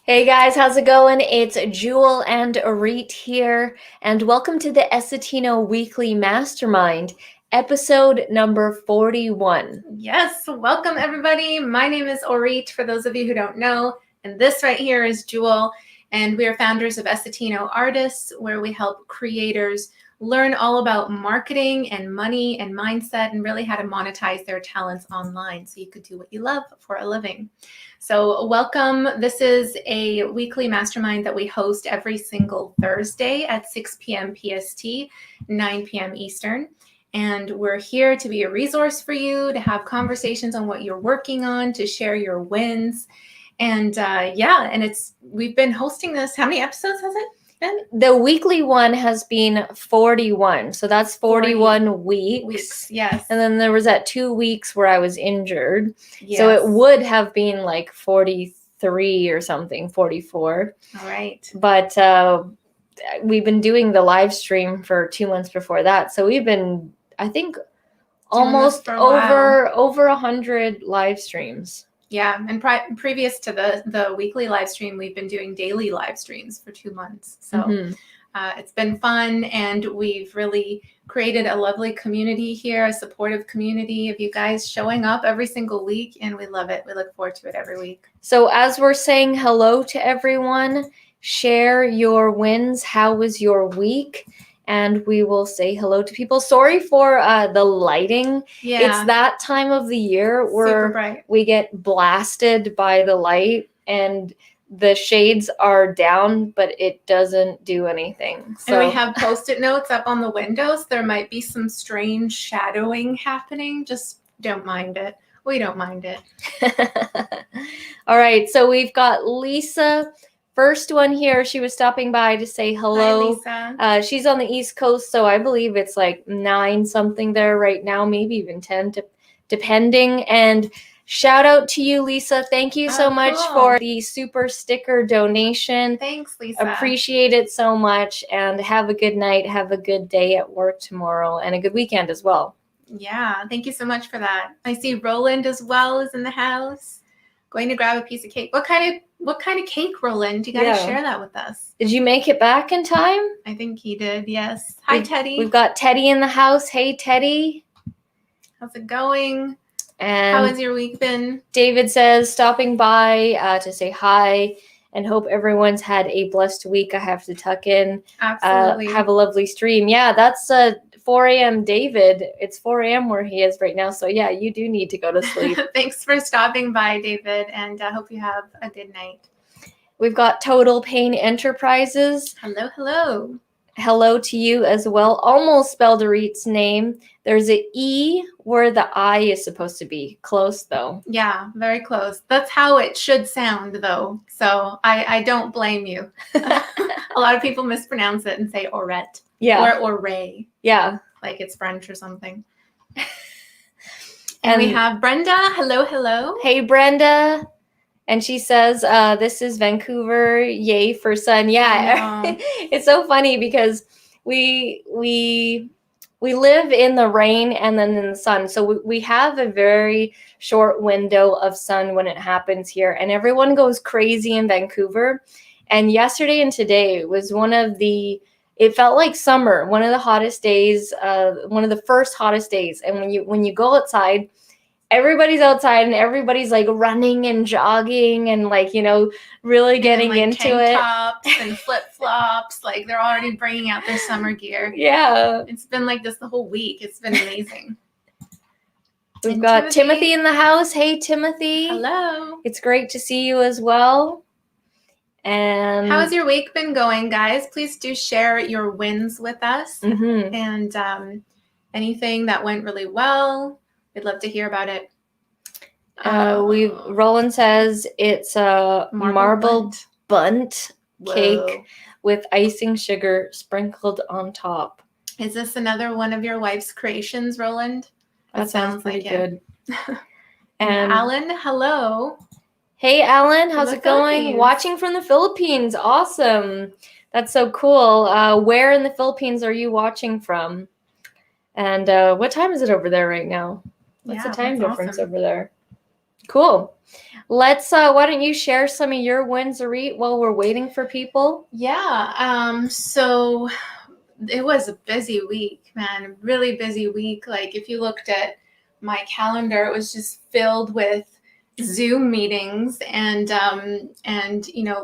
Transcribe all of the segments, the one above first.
Hey guys, how's it going? It's Jewel and Arit here, and welcome to the Essetino Weekly Mastermind, episode number 41. Yes, welcome everybody. My name is Orit, for those of you who don't know, and this right here is Jewel, and we are founders of Essetino Artists, where we help creators learn all about marketing and money and mindset and really how to monetize their talents online so you could do what you love for a living. So welcome. This is a weekly mastermind that we host every single Thursday at 6 p.m. PST, 9 p.m. Eastern. And we're here to be a resource for you, to have conversations on what you're working on, to share your wins. And we've been hosting this. How many episodes has it been? The weekly one has been 41, so that's 41 weeks. Yes. And then there was that 2 weeks where I was injured, Yes. so it would have been like 43 or something, 44. All right. But we've been doing the live stream for 2 months before that, so we've been, I think, almost over 100 live streams. Yeah, and previous to the weekly live stream, we've been doing daily live streams for 2 months. So it's been fun, and we've really created a lovely community here, a supportive community of you guys showing up every single week, and we love it. We look forward to it every week. So as we're saying hello to everyone, share your wins. How was your week? And we will say hello to people. Sorry for the lighting. Yeah. It's that time of the year where we get blasted by the light and the shades are down, but it doesn't do anything. So. And we have Post-it notes up on the windows. There might be some strange shadowing happening. Just don't mind it. We don't mind it. All right. So we've got Lisa. First one here, she was stopping by to say hello. Hi, Lisa. She's on the East Coast, so I believe it's like 9 something there right now, maybe even 10, depending. And shout out to you, Lisa. Thank you so much for the super sticker donation. Thanks, Lisa. Appreciate it so much. And have a good night. Have a good day at work tomorrow and a good weekend as well. Yeah, thank you so much for that. I see Roland as well is in the house. Going to grab a piece of cake. What kind of cake, Roland? You got to share that with us. Did you make it back in time? I think he did, yes. Hi, Teddy. We've got Teddy in the house. Hey, Teddy. How's it going? And how has your week been? David says, stopping by to say hi and hope everyone's had a blessed week. I have to tuck in. Absolutely. Have a lovely stream. Yeah, that's 4 a.m. David. It's 4 a.m. where he is right now. So yeah, you do need to go to sleep. Thanks for stopping by, David, and I hope you have a good night. We've got Total Pain Enterprises. Hello, hello. Hello to you as well. Almost spelled Arit's name. There's an E where the I is supposed to be. Close, though. Yeah, very close. That's how it should sound, though. So I don't blame you. A lot of people mispronounce it and say Orette. Yeah. Or Ray. Yeah. Like it's French or something. And we have Brenda. Hello, hello. Hey, Brenda. And she says, this is Vancouver. Yay for sun. Yeah. It's so funny because we live in the rain and then in the sun. So we have a very short window of sun when it happens here. And everyone goes crazy in Vancouver. And yesterday and today was it felt like summer, one of the hottest days, one of the first hottest days. And when you go outside, everybody's outside and everybody's like running and jogging and like, really getting into tank it. Tops and flip-flops, like they're already bringing out their summer gear. Yeah. It's been like this the whole week. It's been amazing. We've got Timothy in the house. Hey, Timothy. Hello. It's great to see you as well. And how has your week been going, guys? Please do share your wins with us and anything that went really well. We'd love to hear about it. Roland says it's a marble bunt cake with icing sugar sprinkled on top. Is this another one of your wife's creations, Roland? That sounds pretty good. And Alan, hello. Hey, Alan, how's it going? Watching from the Philippines. Awesome. That's so cool. Where in the Philippines are you watching from? And what time is it over there right now? What's the time difference over there? Cool. Let's, why don't you share some of your wins, Arit, while we're waiting for people? Yeah. So it was a busy week, man. Really busy week. Like if you looked at my calendar, it was just filled with Zoom meetings and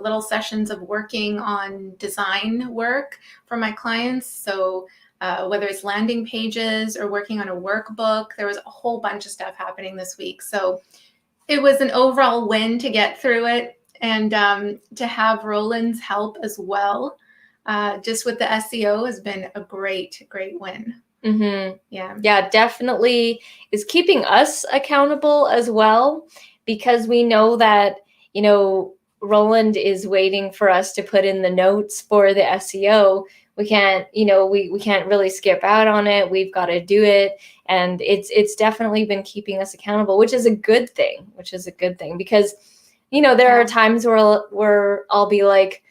little sessions of working on design work for my clients. So whether it's landing pages or working on a workbook, there was a whole bunch of stuff happening this week. So it was an overall win to get through it, and to have Roland's help as well, just with the SEO, has been a great win. Mm-hmm. Yeah, definitely is keeping us accountable as well, because we know that, Roland is waiting for us to put in the notes for the SEO. We can't, we can't really skip out on it. We've got to do it. And it's definitely been keeping us accountable, which is a good thing, because, there are times where I'll be like,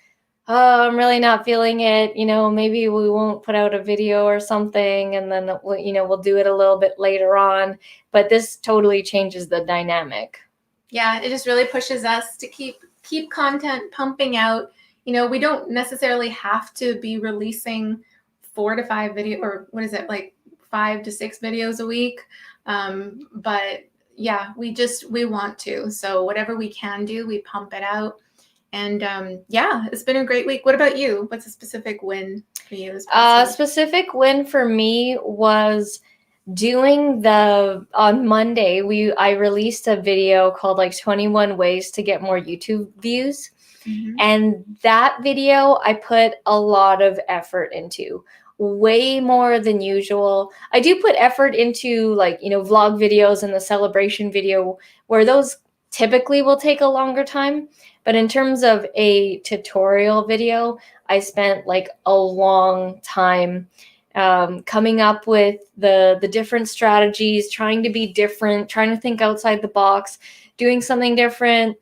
oh, I'm really not feeling it. Maybe we won't put out a video or something, and then we'll do it a little bit later on. But this totally changes the dynamic. Yeah, it just really pushes us to keep content pumping out. We don't necessarily have to be releasing 4 to 5 video, or what is it, like 5 to 6 videos a week. But yeah, we want to. So whatever we can do, we pump it out. And it's been a great week. What about you? What's a specific win for you? Specific win for me was on Monday, I released a video called like 21 ways to get more YouTube views. Mm-hmm. And that video I put a lot of effort into, way more than usual. I do put effort into vlog videos and the celebration video, where those typically will take a longer time. But in terms of a tutorial video, I spent like a long time coming up with the different strategies, trying to be different, trying to think outside the box, doing something different.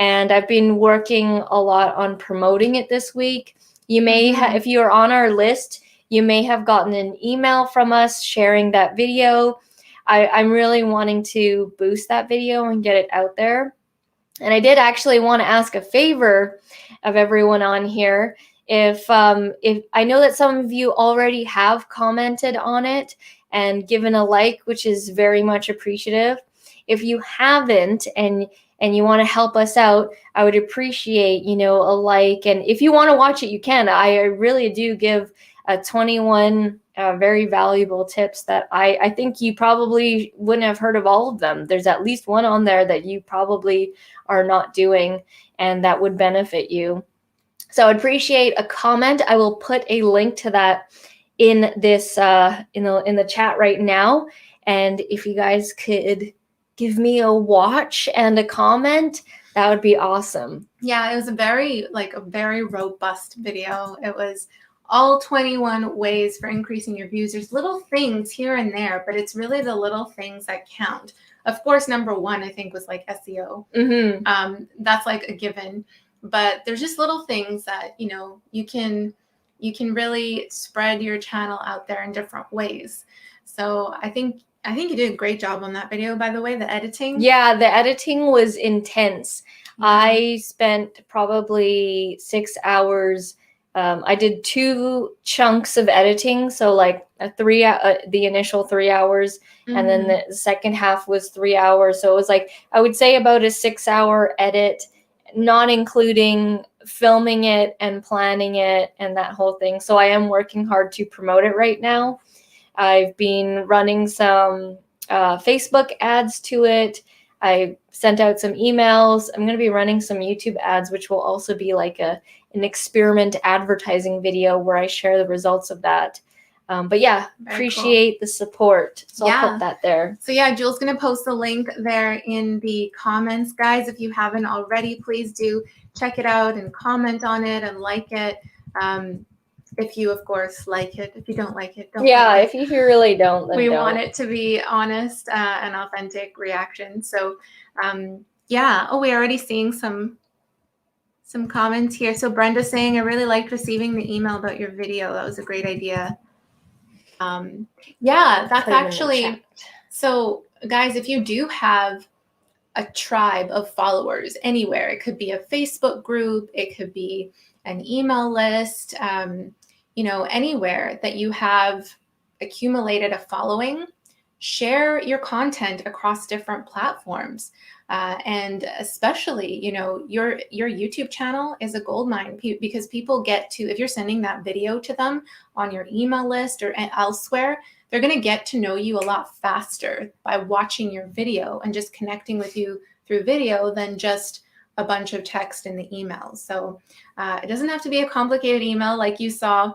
And I've been working a lot on promoting it this week. You may if you are on our list, you may have gotten an email from us sharing that video. I'm really wanting to boost that video and get it out there. And I did actually want to ask a favor of everyone on here. If I know that some of you already have commented on it and given a like, which is very much appreciative. If you haven't and you want to help us out, I would appreciate, a like. And if you want to watch it, you can. I really do give 21 very valuable tips that I think you probably wouldn't have heard of all of them. There's at least one on there that you probably are not doing and that would benefit you. So I'd appreciate a comment. I will put a link to that in this in the chat right now. And if you guys could give me a watch and a comment, that would be awesome. Yeah, it was a very robust video. It was all 21 ways for increasing your views. There's little things here and there, but it's really the little things that count. Of course, number one, I think, was like SEO. Mm-hmm. That's like a given. But there's just little things that, you can really spread your channel out there in different ways. So I think you did a great job on that video, by the way, the editing. Yeah, the editing was intense. Yeah. I spent probably 6 hours. I did 2 chunks of editing. So like the initial 3 hours, and then the second half was 3 hours. So it was like, I would say about a 6-hour edit, not including filming it and planning it and that whole thing. So I am working hard to promote it right now. I've been running some Facebook ads to it. I sent out some emails. I'm going to be running some YouTube ads, which will also be like an experiment advertising video where I share the results of that. But yeah, very appreciate the support. So I'll put that there. So yeah, Julie's going to post the link there in the comments. Guys, if you haven't already, please do check it out and comment on it and like it. If you, of course, like it. If you don't like it, don't like it. If you really don't, then we don't. want it to be honest and authentic reaction. So we're already seeing some comments here. So Brenda's saying, I really liked receiving the email about your video. That was a great idea. That's actually, so guys, if you do have a tribe of followers anywhere. It could be a Facebook group, it could be an email list, anywhere that you have accumulated a following. Share your content across different platforms. And especially, your YouTube channel is a goldmine because people get to, if you're sending that video to them on your email list or elsewhere, they're going to get to know you a lot faster by watching your video and just connecting with you through video than just a bunch of text in the email. So it doesn't have to be a complicated email like you saw.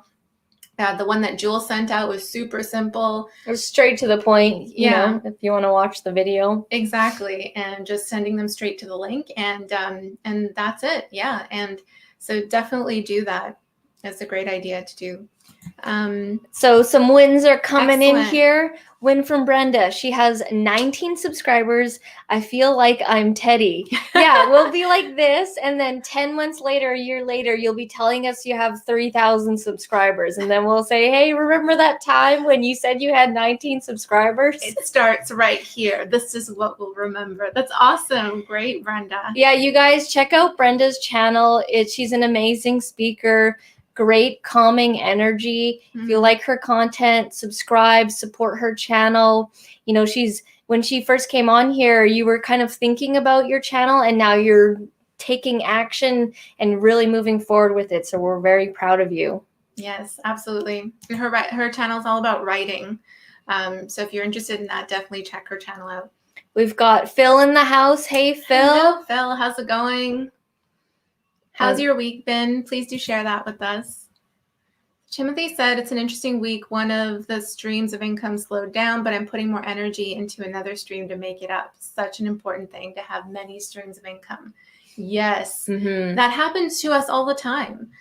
The one that Jewel sent out was super simple. It was straight to the point, you know, if you want to watch the video. Exactly. And just sending them straight to the link, and that's it. Yeah. And so definitely do that. That's a great idea to do. So some wins are coming in here. Win from Brenda. She has 19 subscribers. I feel like I'm Teddy. Yeah, we'll be like this. And then 10 months later, a year later, you'll be telling us you have 3,000 subscribers. And then we'll say, hey, remember that time when you said you had 19 subscribers? It starts right here. This is what we'll remember. That's awesome. Great, Brenda. Yeah, you guys check out Brenda's channel. She's an amazing speaker. Great calming energy. If you like her content, subscribe, support her channel. You know, when she first came on here, you were kind of thinking about your channel, and now you're taking action and really moving forward with it. So we're very proud of you. Yes, absolutely. And her channel is all about writing. So if you're interested in that, definitely check her channel out. We've got Phil in the house. Hey, Phil. Hello, Phil. How's it going? How's your week been? Please do share that with us. Timothy said, it's an interesting week. One of the streams of income slowed down, but I'm putting more energy into another stream to make it up. Such an important thing to have many streams of income. Yes, that happens to us all the time.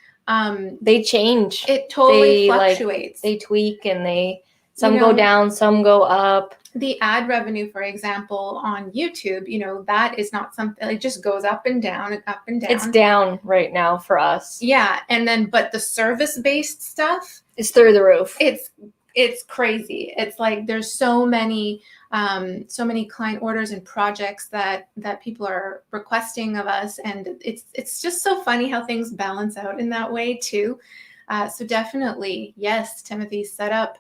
They change. It totally fluctuates. They tweak, and some go down, some go up. The ad revenue, for example, on YouTube, that is not something, it just goes up and down and up and down. It's down right now for us. Yeah. And then, but the service-based stuff is through the roof. It's crazy. It's like, there's so many client orders and projects that people are requesting of us. And it's just so funny how things balance out in that way too. So definitely, yes, Timothy, set up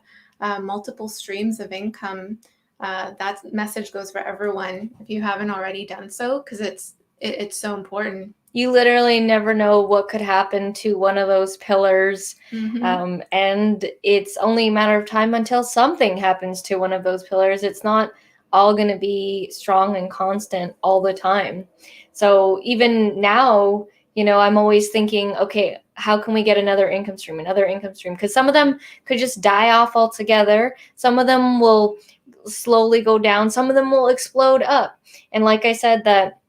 multiple streams of income. That message goes for everyone if you haven't already done so, because it's so important. You literally never know what could happen to one of those pillars. And it's only a matter of time until something happens to one of those pillars. It's not all going to be strong and constant all the time. So even now, I'm always thinking, okay, how can we get another income stream? Because some of them could just die off altogether. Some of them will slowly go down. Some of them will explode up. And like I said, that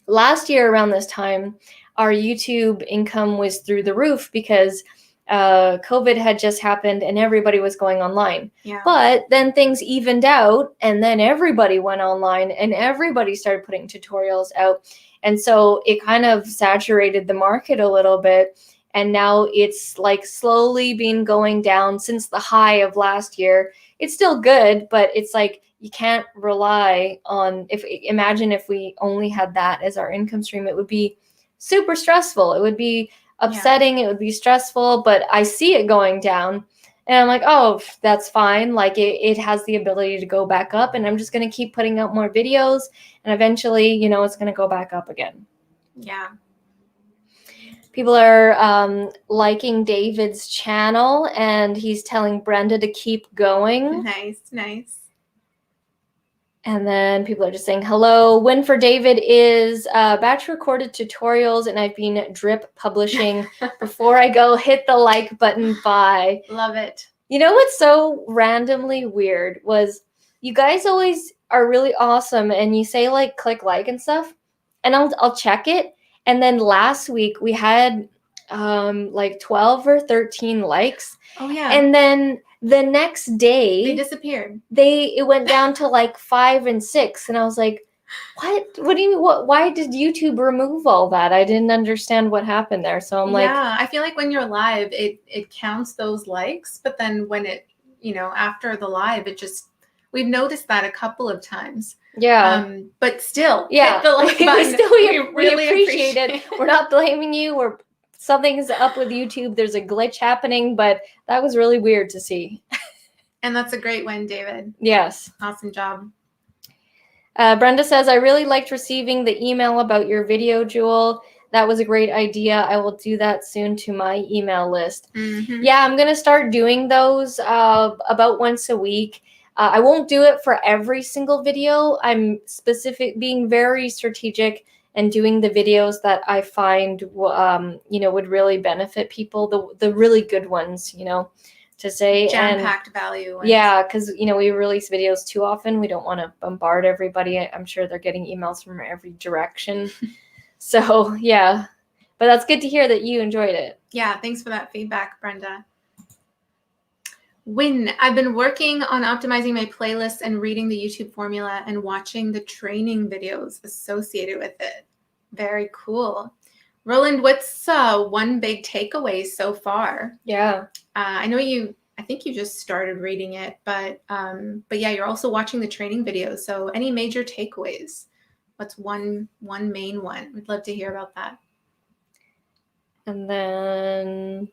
last year around this time, our YouTube income was through the roof because COVID had just happened and everybody was going online. Yeah. But then things evened out, and then everybody went online and everybody started putting tutorials out. And so it kind of saturated the market a little bit. And now it's like slowly been going down since the high of last year. It's still good, but it's like you can't rely on, imagine if we only had that as our income stream, it would be super stressful. It would be upsetting. It would be stressful, but I see it going down and I'm like, oh, that's fine. Like it has the ability to go back up, and I'm just going to keep putting out more videos, and eventually, it's going to go back up again. Yeah. People are liking David's channel, and he's telling Brenda to keep going. Nice. And then people are just saying, hello. Win for David is batch recorded tutorials, and I've been drip publishing. Before I go, hit the like button. Bye. Love it. You know what's so randomly weird was you guys always are really awesome, and you say like click like and stuff, and I'll check it. And then last week we had like 12 or 13 likes. Oh yeah. And then the next day they disappeared. It went down to like 5 and 6, and I was like, what do you mean? Why did YouTube remove all that? I didn't understand what happened there. So I'm like, yeah, I feel like when you're live, it counts those likes, but then when it, after the live, it just We've noticed that a couple of times. Yeah. But still, yeah. hit the like button. we really appreciate it. We're not blaming you. Something's up with YouTube. There's a glitch happening, but that was really weird to see. And that's a great win, David. Yes. Awesome job. Brenda says, I really liked receiving the email about your video, Jewel. That was a great idea. I will do that soon to my email list. Mm-hmm. Yeah, I'm going to start doing those about once a week. I won't do it for every single video. I'm being very strategic and doing the videos that I find, would really benefit people, the really good ones, to say. Jam-packed value. Yeah, because, we release videos too often. We don't want to bombard everybody. I'm sure they're getting emails from every direction. So, yeah. But that's good to hear that you enjoyed it. Yeah, thanks for that feedback, Brenda. I've been working on optimizing my playlist and reading the YouTube formula and watching the training videos associated with it. Very cool. Roland, what's one big takeaway so far? Yeah. I think you just started reading it, but yeah, you're also watching the training videos. So any major takeaways? What's one main one? We'd love to hear about that. And then...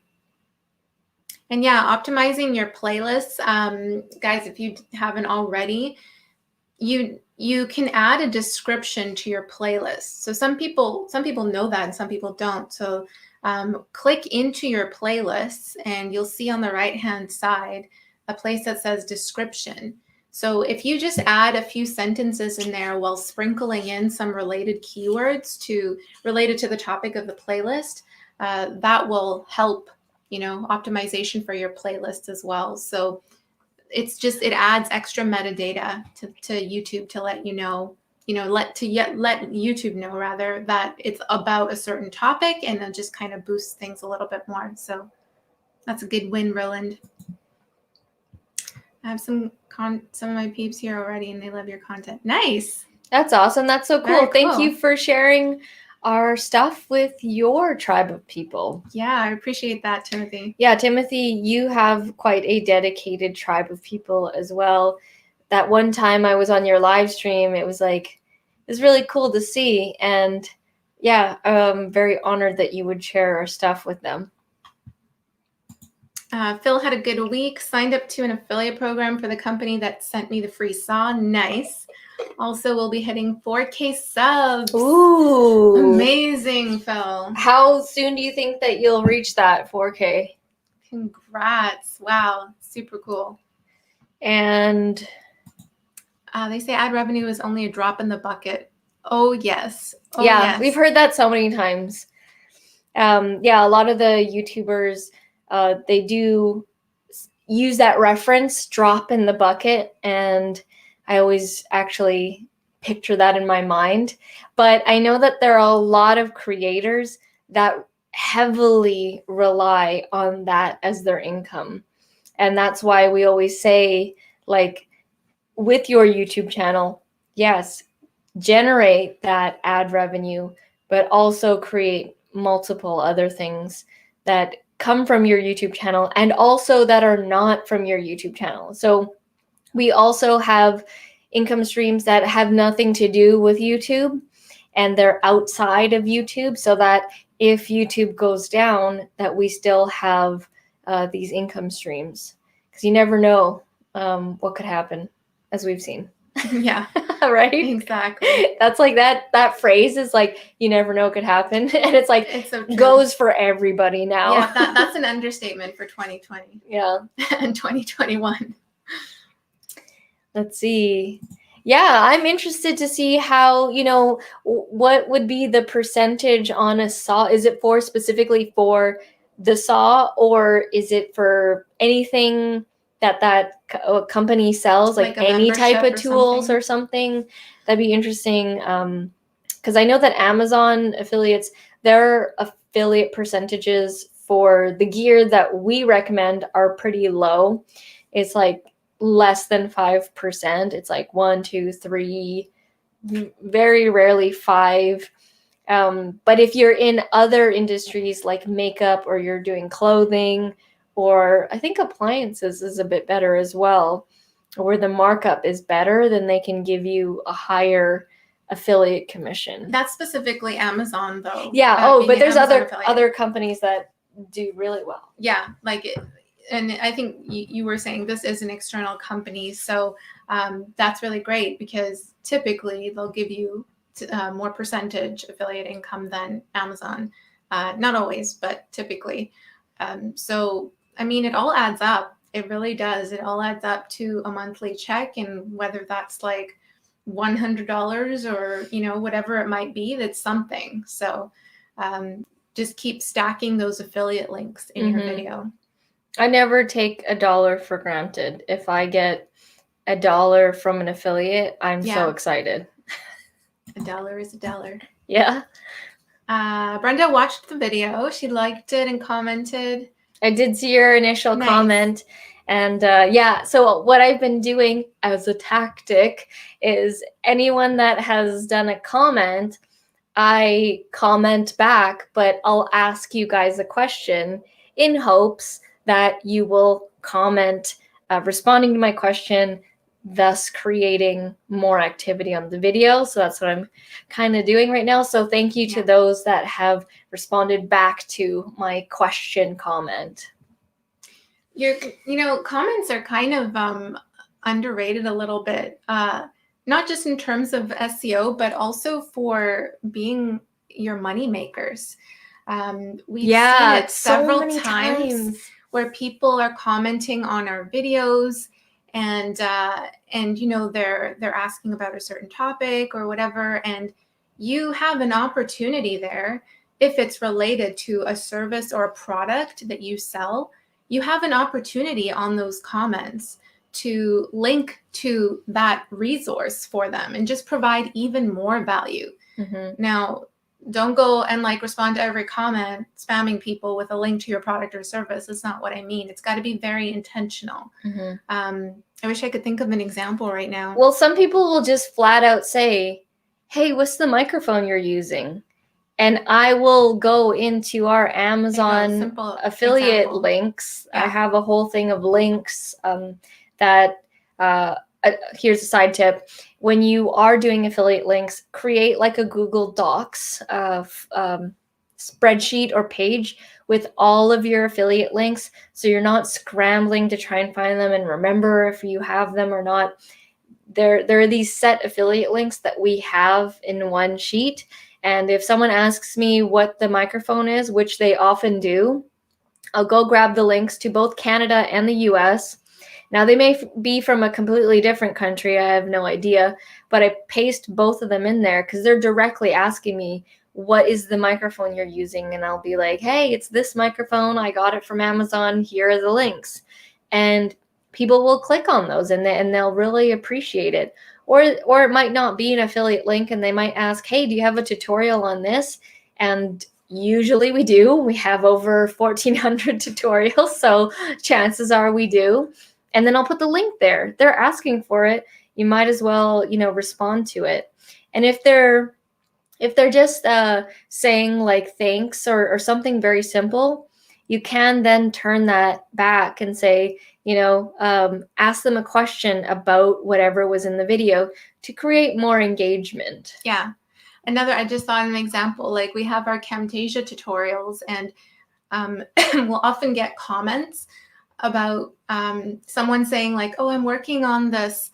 And yeah, optimizing your playlists. Guys, if you haven't already, you can add a description to your playlist. So some people know that and some people don't. So click into your playlists and you'll see on the right-hand side a place that says description. So if you just add a few sentences in there while sprinkling in some related keywords related to the topic of the playlist, that will help, optimization for your playlist as well. So it adds extra metadata to YouTube to let you know, let YouTube know rather that it's about a certain topic, and it just kind of boosts things a little bit more. So that's a good win, Roland. I have some of my peeps here already, and they love your content. Nice. That's awesome. That's so cool. Thank you for sharing our stuff with your tribe of people. Yeah, I appreciate that, Timothy. Yeah, Timothy, you have quite a dedicated tribe of people as well. That one time I was on your live stream, it was really cool to see. And yeah, I'm very honored that you would share our stuff with them. Phil had a good week, signed up to an affiliate program for the company that sent me the free saw. Nice. Also, we'll be hitting 4K subs. Ooh. Amazing, Phil. How soon do you think that you'll reach that 4K? Congrats. Wow. Super cool. And they say ad revenue is only a drop in the bucket. Oh, yes. Oh, yeah, yes. We've heard that so many times. Yeah, a lot of the YouTubers, they do use that reference, drop in the bucket, and I always actually picture that in my mind. But I know that there are a lot of creators that heavily rely on that as their income. And that's why we always say, with your YouTube channel, yes, generate that ad revenue, but also create multiple other things that come from your YouTube channel and also that are not from your YouTube channel. So we also have income streams that have nothing to do with YouTube and they're outside of YouTube, so that if YouTube goes down, that we still have these income streams, because you never know what could happen, as we've seen. Yeah. Right? Exactly. That's that phrase is you never know what could happen. And it's so true. Goes for everybody now. Yeah, that's an understatement for 2020. Yeah. And 2021. Let's see. Yeah, I'm interested to see how, what would be the percentage on a saw. Is it specifically for the saw, or is it for anything that company sells, like any type of tools or something? That'd be interesting. Because I know that Amazon affiliates, their affiliate percentages for the gear that we recommend are pretty low. It's less than 5%. It's 1, 2, 3, very rarely 5. But if you're in other industries like makeup, or you're doing clothing, or I think appliances is a bit better as well. or the markup is better, then they can give you a higher affiliate commission. That's specifically Amazon, though. Yeah. But there's other companies that do really well. Yeah, like it, and I think you were saying this is an external company, so that's really great because typically they'll give you more percentage affiliate income than Amazon. Not always, but typically. So, I mean, it all adds up. It really does. It all adds up to a monthly check, and whether that's like $100 or, you know, whatever it might be, that's something. So just keep stacking those affiliate links in your video. I never take $1 for granted. If I get $1 from an affiliate, I'm so excited. $1 is $1. Yeah. Brenda watched the video. She liked it and commented. I did see your initial comment. And so what I've been doing as a tactic is anyone that has done a comment, I comment back, but I'll ask you guys a question in hopes that you will comment responding to my question, thus creating more activity on the video. So that's what I'm kind of doing right now. So thank you to those that have responded back to my question comment. Comments are kind of underrated a little bit, not just in terms of SEO, but also for being your money makers. We've seen it several times where people are commenting on our videos and they're asking about a certain topic or whatever, and you have an opportunity there. If it's related to a service or a product that you sell, you have an opportunity on those comments to link to that resource for them and just provide even more value. Now, don't go and respond to every comment spamming people with a link to your product or service. That's not what I mean. It's got to be very intentional. I wish I could think of an example right now. Well, some people will just flat out say, hey, what's the microphone you're using? And I will go into our Amazon affiliate links. I have a whole thing of links here's a side tip. When you are doing affiliate links, create like a Google Docs spreadsheet or page with all of your affiliate links. So you're not scrambling to try and find them and remember if you have them or not. There are these set affiliate links that we have in one sheet. And if someone asks me what the microphone is, which they often do, I'll go grab the links to both Canada and the US. Now, they may be from a completely different country. I have no idea. But I paste both of them in there because they're directly asking me, what is the microphone you're using? And I'll be like, hey, it's this microphone. I got it from Amazon. Here are the links. And people will click on those and they'll really appreciate it. Or it might not be an affiliate link and they might ask, hey, do you have a tutorial on this? And usually we do. We have over 1,400 tutorials, so chances are we do. And then I'll put the link there. They're asking for it. You might as well, respond to it. And if they're just saying like thanks or something very simple, you can then turn that back and say, ask them a question about whatever was in the video to create more engagement. Yeah. I just thought an example, like we have our Camtasia tutorials and we'll often get comments about someone saying like, oh, I'm working on this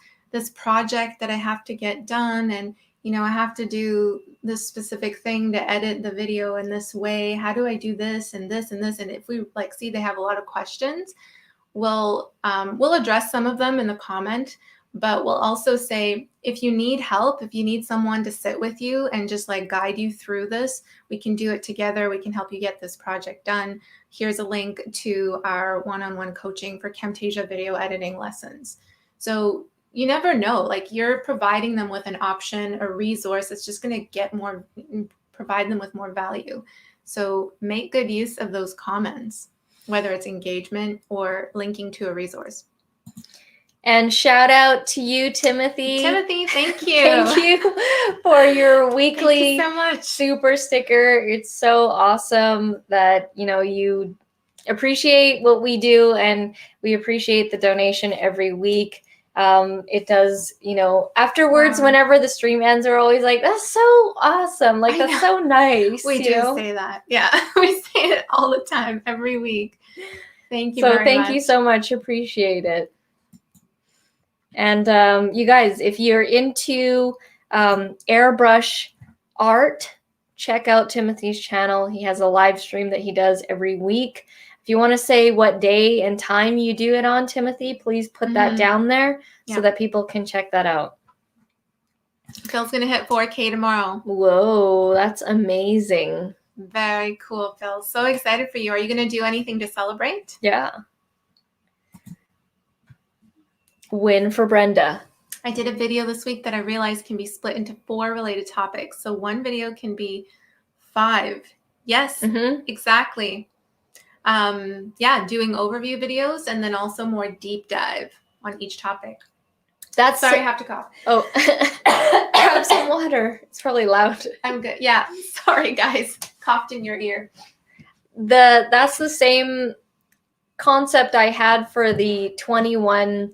project that I have to get done. And, I have to do this specific thing to edit the video in this way. How do I do this and this and this? And if we see they have a lot of questions, we'll address some of them in the comment, but we'll also say, if you need help, if you need someone to sit with you and just guide you through this, we can do it together. We can help you get this project done. Here's a link to our one-on-one coaching for Camtasia video editing lessons. So you never know, you're providing them with an option, a resource that's just going to provide them with more value. So make good use of those comments, whether it's engagement or linking to a resource. And shout out to you, Timothy. Timothy, thank you. Thank you for your weekly so much. super sticker. It's so awesome that, you appreciate what we do and we appreciate the donation every week. It does, afterwards, Wow. whenever the stream ends, we're always like, that's so awesome. Like, that's so nice. We do say that. Yeah. We say it all the time, every week. Thank you very much. So thank you so much. Appreciate it. And you guys, if you're into airbrush art, check out Timothy's channel. He has a live stream that he does every week. If you want to say what day and time you do it on, Timothy, please put that down there so that people can check that out. Phil's going to hit 4K tomorrow. Whoa, that's amazing. Very cool, Phil. So excited for you. Are you going to do anything to celebrate? Yeah. Win for Brenda. I did a video this week that I realized can be split into 4 related topics. So one video can be 5. Yes, exactly. Doing overview videos and then also more deep dive on each topic. Sorry, I have to cough. Oh, grab some water. It's probably loud. I'm good. Yeah, sorry guys. Coughed in your ear. That's the same concept I had for the 21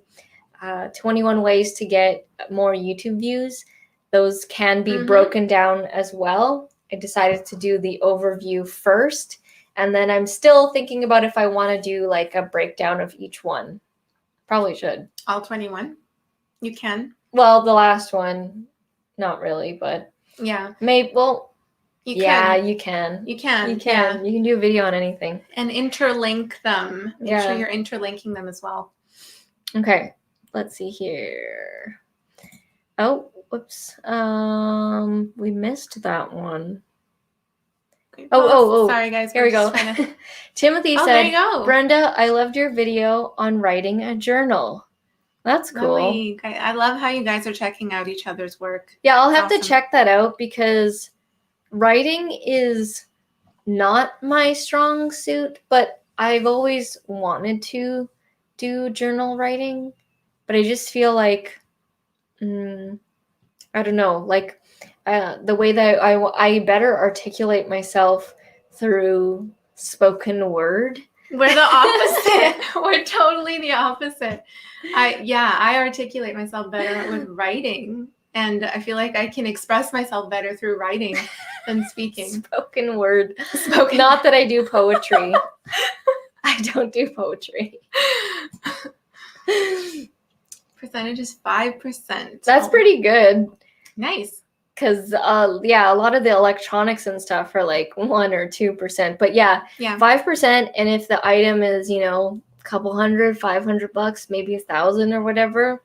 ways to get more YouTube views. Those can be broken down as well. I decided to do the overview first, and then I'm still thinking about if I want to do like a breakdown of each one. Probably should. All 21? You can. Well, the last one, not really, but yeah. Maybe. Well, you can. You can. You can. You can. Yeah. You can do a video on anything. And interlink them. Make sure you're interlinking them as well. Okay. Let's see here. Oh, whoops. We missed that one. Oh. Sorry, guys. Here we go. Timothy said, there you go. Brenda, I loved your video on writing a journal. That's cool. Lovely. I love how you guys are checking out each other's work. Yeah, I'll have to check that out because writing is not my strong suit, but I've always wanted to do journal writing. But I just feel like, I don't know, like the way that I better articulate myself through spoken word. We're the opposite. We're totally the opposite. I articulate myself better with writing. And I feel like I can express myself better through writing than speaking. Spoken word. Not that I do poetry. I don't do poetry. Percentage is 5%. That's pretty good. Nice. Because, a lot of the electronics and stuff are like 1 or 2%. But yeah, 5%. And if the item is, a couple $100, $500, maybe $1,000 or whatever,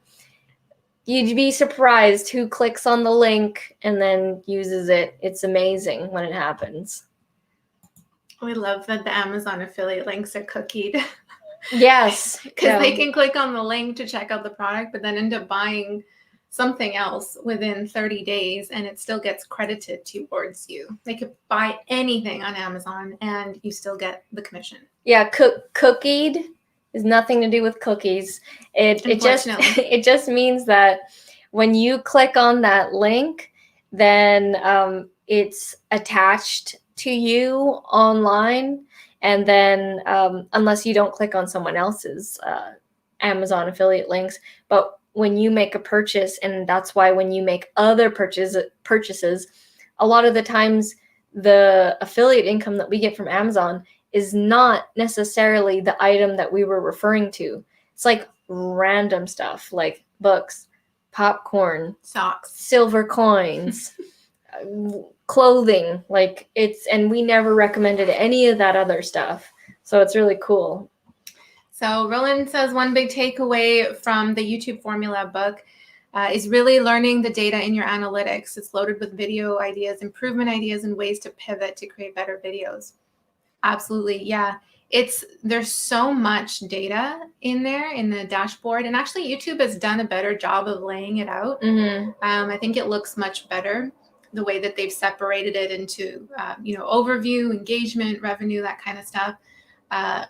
you'd be surprised who clicks on the link and then uses it. It's amazing when it happens. We love that the Amazon affiliate links are cookied. Yes. Because they can click on the link to check out the product, but then end up buying something else within 30 days and it still gets credited towards you. They could buy anything on Amazon and you still get the commission. Yeah, cookied is nothing to do with cookies. It just means that when you click on that link, then it's attached to you online. And then unless you don't click on someone else's Amazon affiliate links, but when you make a purchase, and that's why when you make other purchases, a lot of the times the affiliate income that we get from Amazon is not necessarily the item that we were referring to. It's like random stuff like books, popcorn, socks, silver coins, clothing, and we never recommended any of that other stuff. So it's really cool. So Roland says one big takeaway from the YouTube Formula book is really learning the data in your analytics. It's loaded with video ideas, improvement ideas, and ways to pivot to create better videos. Absolutely. Yeah. There's so much data in there in the dashboard. And actually YouTube has done a better job of laying it out. I think it looks much better the way that they've separated it into, overview, engagement, revenue, that kind of stuff.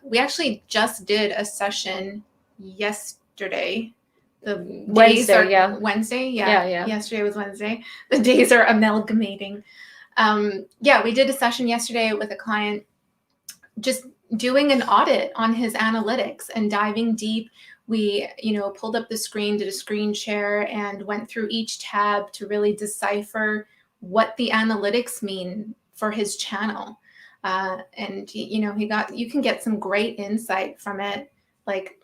We actually just did a session yesterday. Wednesday. Yeah. Yesterday was Wednesday. The days are amalgamating. We did a session yesterday with a client, just doing an audit on his analytics and diving deep we, pulled up the screen, did a screen share, and went through each tab to really decipher what the analytics mean for his channel. And you can get some great insight from it, like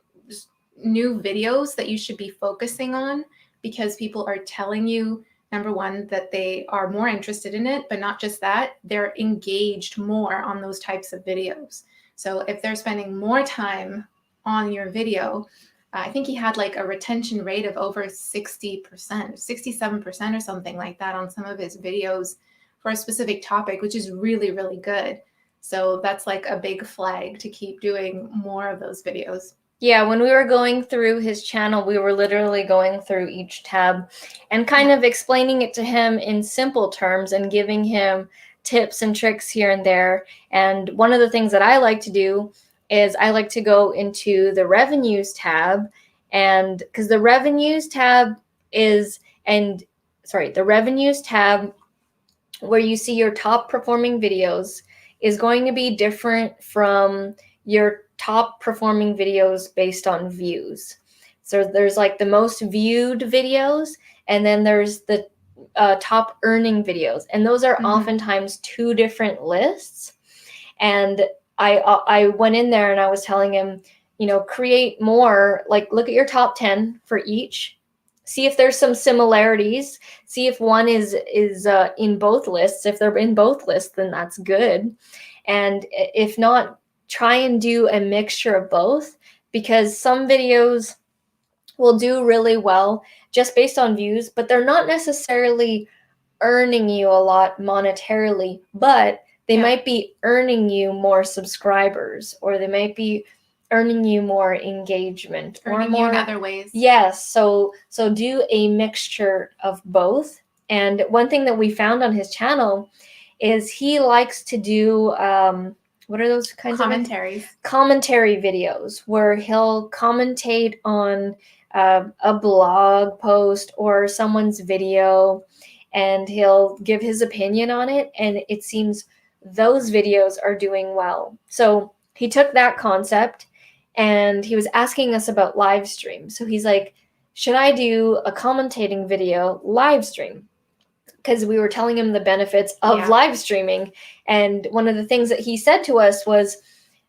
new videos that you should be focusing on, because people are telling you, number one, that they are more interested in it, but not just that, they're engaged more on those types of videos. So if they're spending more time on your video, I think he had like a retention rate of over 60%, 67% or something like that on some of his videos for a specific topic, which is really, really good. So that's like a big flag to keep doing more of those videos. Yeah, when we were going through his channel, we were literally going through each tab and kind of explaining it to him in simple terms and giving him tips and tricks here and there. And one of the things that I like to do is I like to go into the revenues tab, and because the revenues tab the revenues tab where you see your top performing videos is going to be different from your top performing videos based on views. So there's like the most viewed videos, and then there's the top earning videos, and those are oftentimes two different lists. And I went in there and I was telling him, create more, like look at your top 10 for each, see if there's some similarities, see if one is in both lists. If they're in both lists, then that's good. And if not, try and do a mixture of both, because some videos will do really well just based on views, but they're not necessarily earning you a lot monetarily, but they might be earning you more subscribers, or they might be earning you more engagement, earning or more you in other ways. Yes, so do a mixture of both. And one thing that we found on his channel is he likes to do what are those kinds commentaries? Commentary videos where he'll commentate on a blog post or someone's video, and he'll give his opinion on it. And it seems those videos are doing well. So he took that concept and he was asking us about live stream. So he's like, should I do a commentating video live stream? Because we were telling him the benefits of live streaming. And one of the things that he said to us was,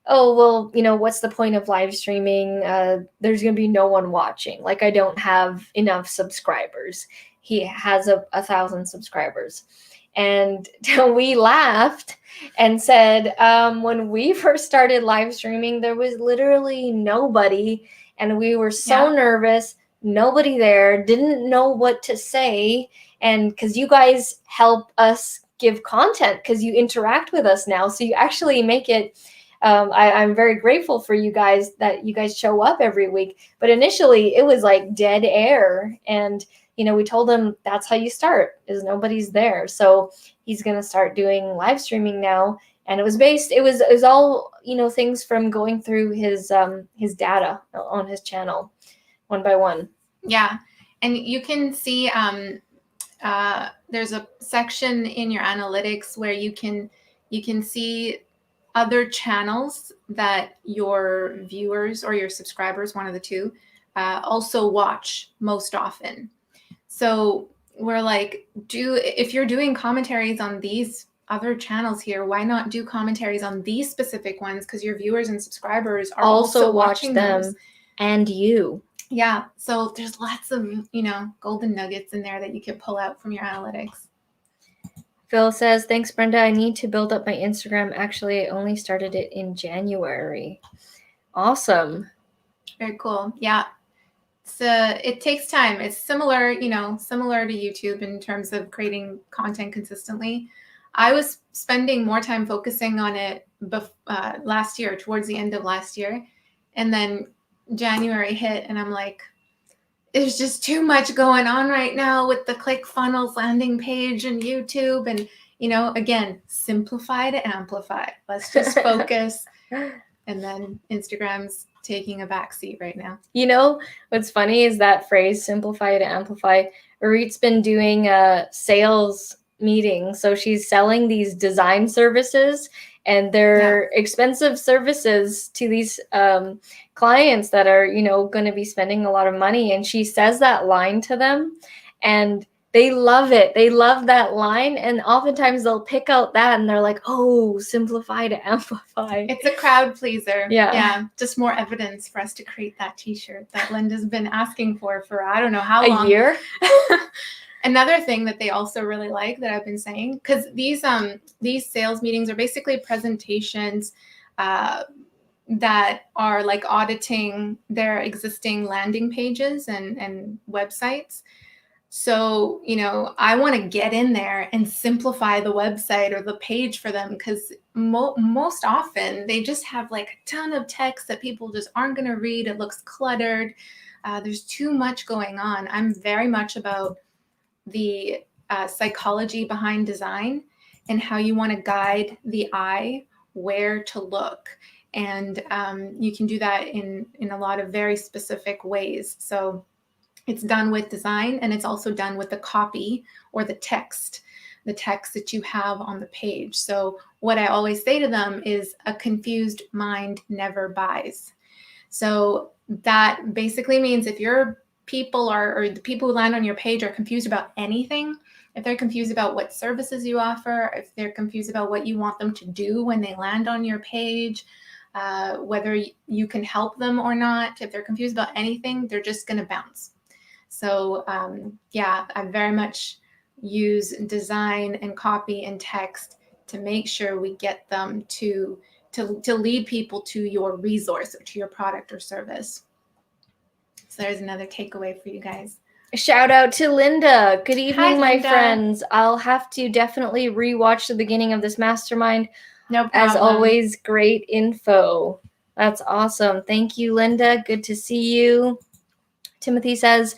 oh, well, what's the point of live streaming? There's going to be no one watching. Like, I don't have enough subscribers. He has 1,000 subscribers. And we laughed and said, when we first started live streaming, there was literally nobody. And we were so nervous, nobody there, didn't know what to say. And because you guys help us give content, because you interact with us now. So you actually make it, I'm very grateful for you guys that you guys show up every week. But initially it was like dead air. And we told him that's how you start, is nobody's there. So he's going to start doing live streaming now. And it was all, things from going through his data on his channel one by one. Yeah. And you can see there's a section in your analytics where you can see other channels that your viewers or your subscribers, one of the two, also watch most often. So we're like, if you're doing commentaries on these other channels here, why not do commentaries on these specific ones? Because your viewers and subscribers are also watching them. Those. And you. Yeah. So there's lots of, golden nuggets in there that you can pull out from your analytics. Phil says, thanks, Brenda. I need to build up my Instagram. Actually, I only started it in January. Awesome. Very cool. Yeah. It takes time. It's similar to YouTube in terms of creating content consistently. I was spending more time focusing on it last year, towards the end of last year. And then January hit and I'm like, there's just too much going on right now with the ClickFunnels landing page and YouTube. And, again, simplify to amplify. Let's just focus. And then Instagram's taking a backseat right now. What's funny is that phrase, simplify to amplify. Orit's been doing sales meeting. So she's selling these design services, and they're expensive services to these clients that are, going to be spending a lot of money. And she says that line to them, and they love it. They love that line. And oftentimes they'll pick out that and they're like, oh, simplify to amplify. It's a crowd pleaser. Yeah. Just more evidence for us to create that t-shirt that Linda's been asking for I don't know how long. A year? Another thing that they also really like that I've been saying, because these sales meetings are basically presentations that are like auditing their existing landing pages and websites. So, I want to get in there and simplify the website or the page for them, because most often they just have like a ton of text that people just aren't going to read. It looks cluttered. There's too much going on. I'm very much about the psychology behind design and how you want to guide the eye where to look. And you can do that in a lot of very specific ways. So it's done with design, and it's also done with the copy or the text that you have on the page. So what I always say to them is, a confused mind never buys. So that basically means if your people or the people who land on your page are confused about anything, if they're confused about what services you offer, if they're confused about what you want them to do when they land on your page, whether you can help them or not, if they're confused about anything, they're just going to bounce. So I very much use design and copy and text to make sure we get them to lead people to your resource or to your product or service. So there's another takeaway for you guys. Shout out to Linda. Good evening, Hi, my friends. I'll have to definitely rewatch the beginning of this mastermind. No problem. As always, great info. That's awesome. Thank you, Linda. Good to see you. Timothy says,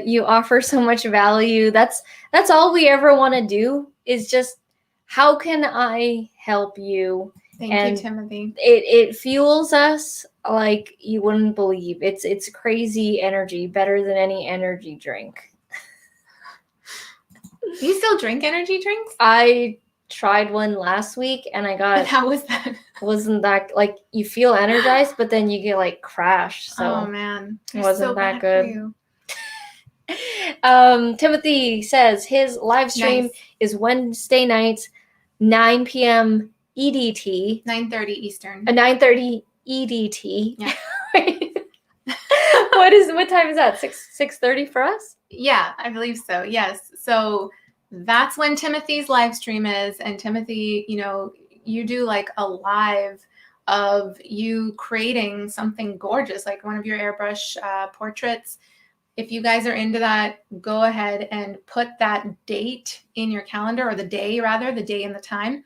you offer so much value. That's all we ever want to do, is just, how can I help you? Thank you, Timothy. It fuels us like you wouldn't believe. It's crazy energy, better than any energy drink. Do you still drink energy drinks? I tried one last week and I got. But how was that? Wasn't that, like, you feel energized, but then you get like crash. So oh man, it wasn't so that good. Timothy says his live stream is Wednesday nights, 9 p.m. EDT. 9:30 Eastern. 9:30 EDT. Yeah. What time is that? 6:30 for us? Yeah, I believe so. Yes. So that's when Timothy's live stream is. And Timothy, you do like a live of you creating something gorgeous, like one of your airbrush portraits. If you guys are into that, go ahead and put that date in your calendar, or the day and the time,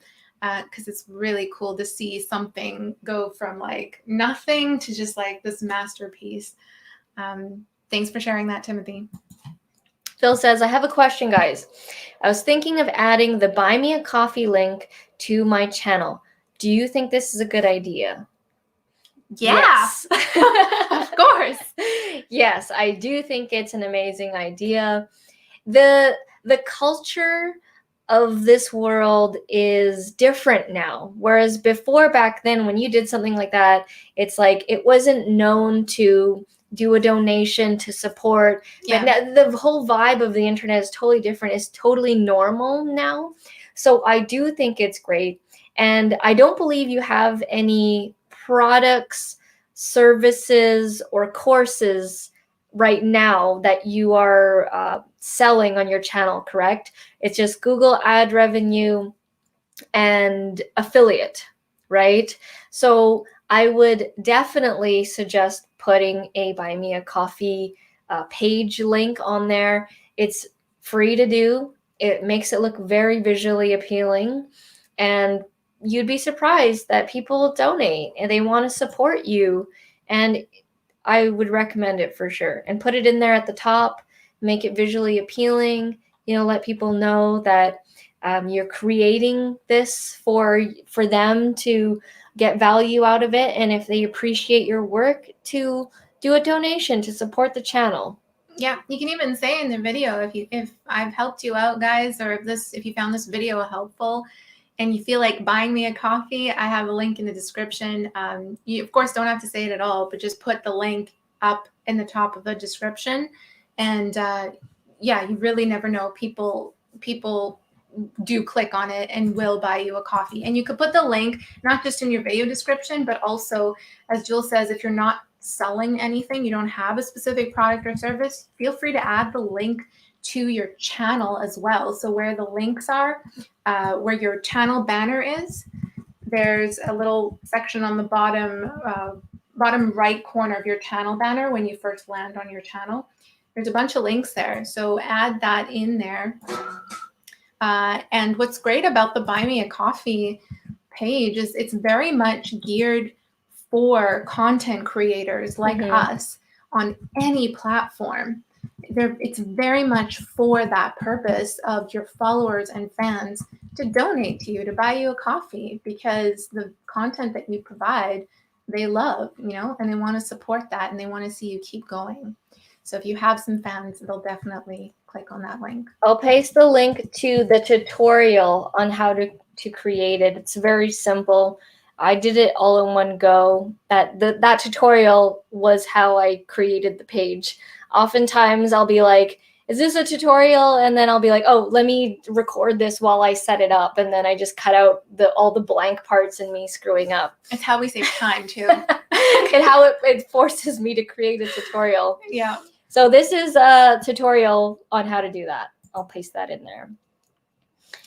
because it's really cool to see something go from like nothing to just like this masterpiece. Thanks for sharing that, Timothy. Phil says, I have a question, guys. I was thinking of adding the Buy Me a Coffee link to my channel. Do you think this is a good idea? Yeah, yes. Of course. Yes, I do think it's an amazing idea. The culture of this world is different now. Whereas before, back then, when you did something like that, it's like it wasn't known to do a donation to support. Yeah. But now, the whole vibe of the internet is totally different. It's totally normal now. So I do think it's great. And I don't believe you have any products, services, or courses right now that you are selling on your channel, correct? It's just Google ad revenue and affiliate, right? So I would definitely suggest putting a Buy Me a Coffee page link on there. It's free to do. It makes it look very visually appealing, and you'd be surprised that people donate and they want to support you. And I would recommend it for sure. And put it in there at the top, make it visually appealing, let people know that you're creating this for them to get value out of it. And if they appreciate your work, to do a donation to support the channel. Yeah, you can even say in the video if I've helped you out, guys, or if you found this video helpful and you feel like buying me a coffee, I have a link in the description. You of course don't have to say it at all, but just put the link up in the top of the description. And yeah, you really never know. People do click on it and will buy you a coffee. And you could put the link not just in your video description, but also, as Jewel says, if you're not selling anything, you don't have a specific product or service, feel free to add the link to your channel as well. So where the links are, where your channel banner is, there's a little section on the bottom right corner of your channel banner when you first land on your channel. There's a bunch of links there. So add that in there. And what's great about the Buy Me a Coffee page is it's very much geared for content creators like us on any platform. It's very much for that purpose of your followers and fans to donate to you, to buy you a coffee, because the content that you provide, they love, and they want to support that and they want to see you keep going. So if you have some fans, they'll definitely click on that link. I'll paste the link to the tutorial on how to create it. It's very simple. I did it all in one go. That tutorial was how I created the page. Oftentimes I'll be like, is this a tutorial? And then I'll be like, oh, let me record this while I set it up. And then I just cut out all the blank parts and me screwing up. It's how we save time too. And how it forces me to create a tutorial. Yeah. So this is a tutorial on how to do that. I'll paste that in there.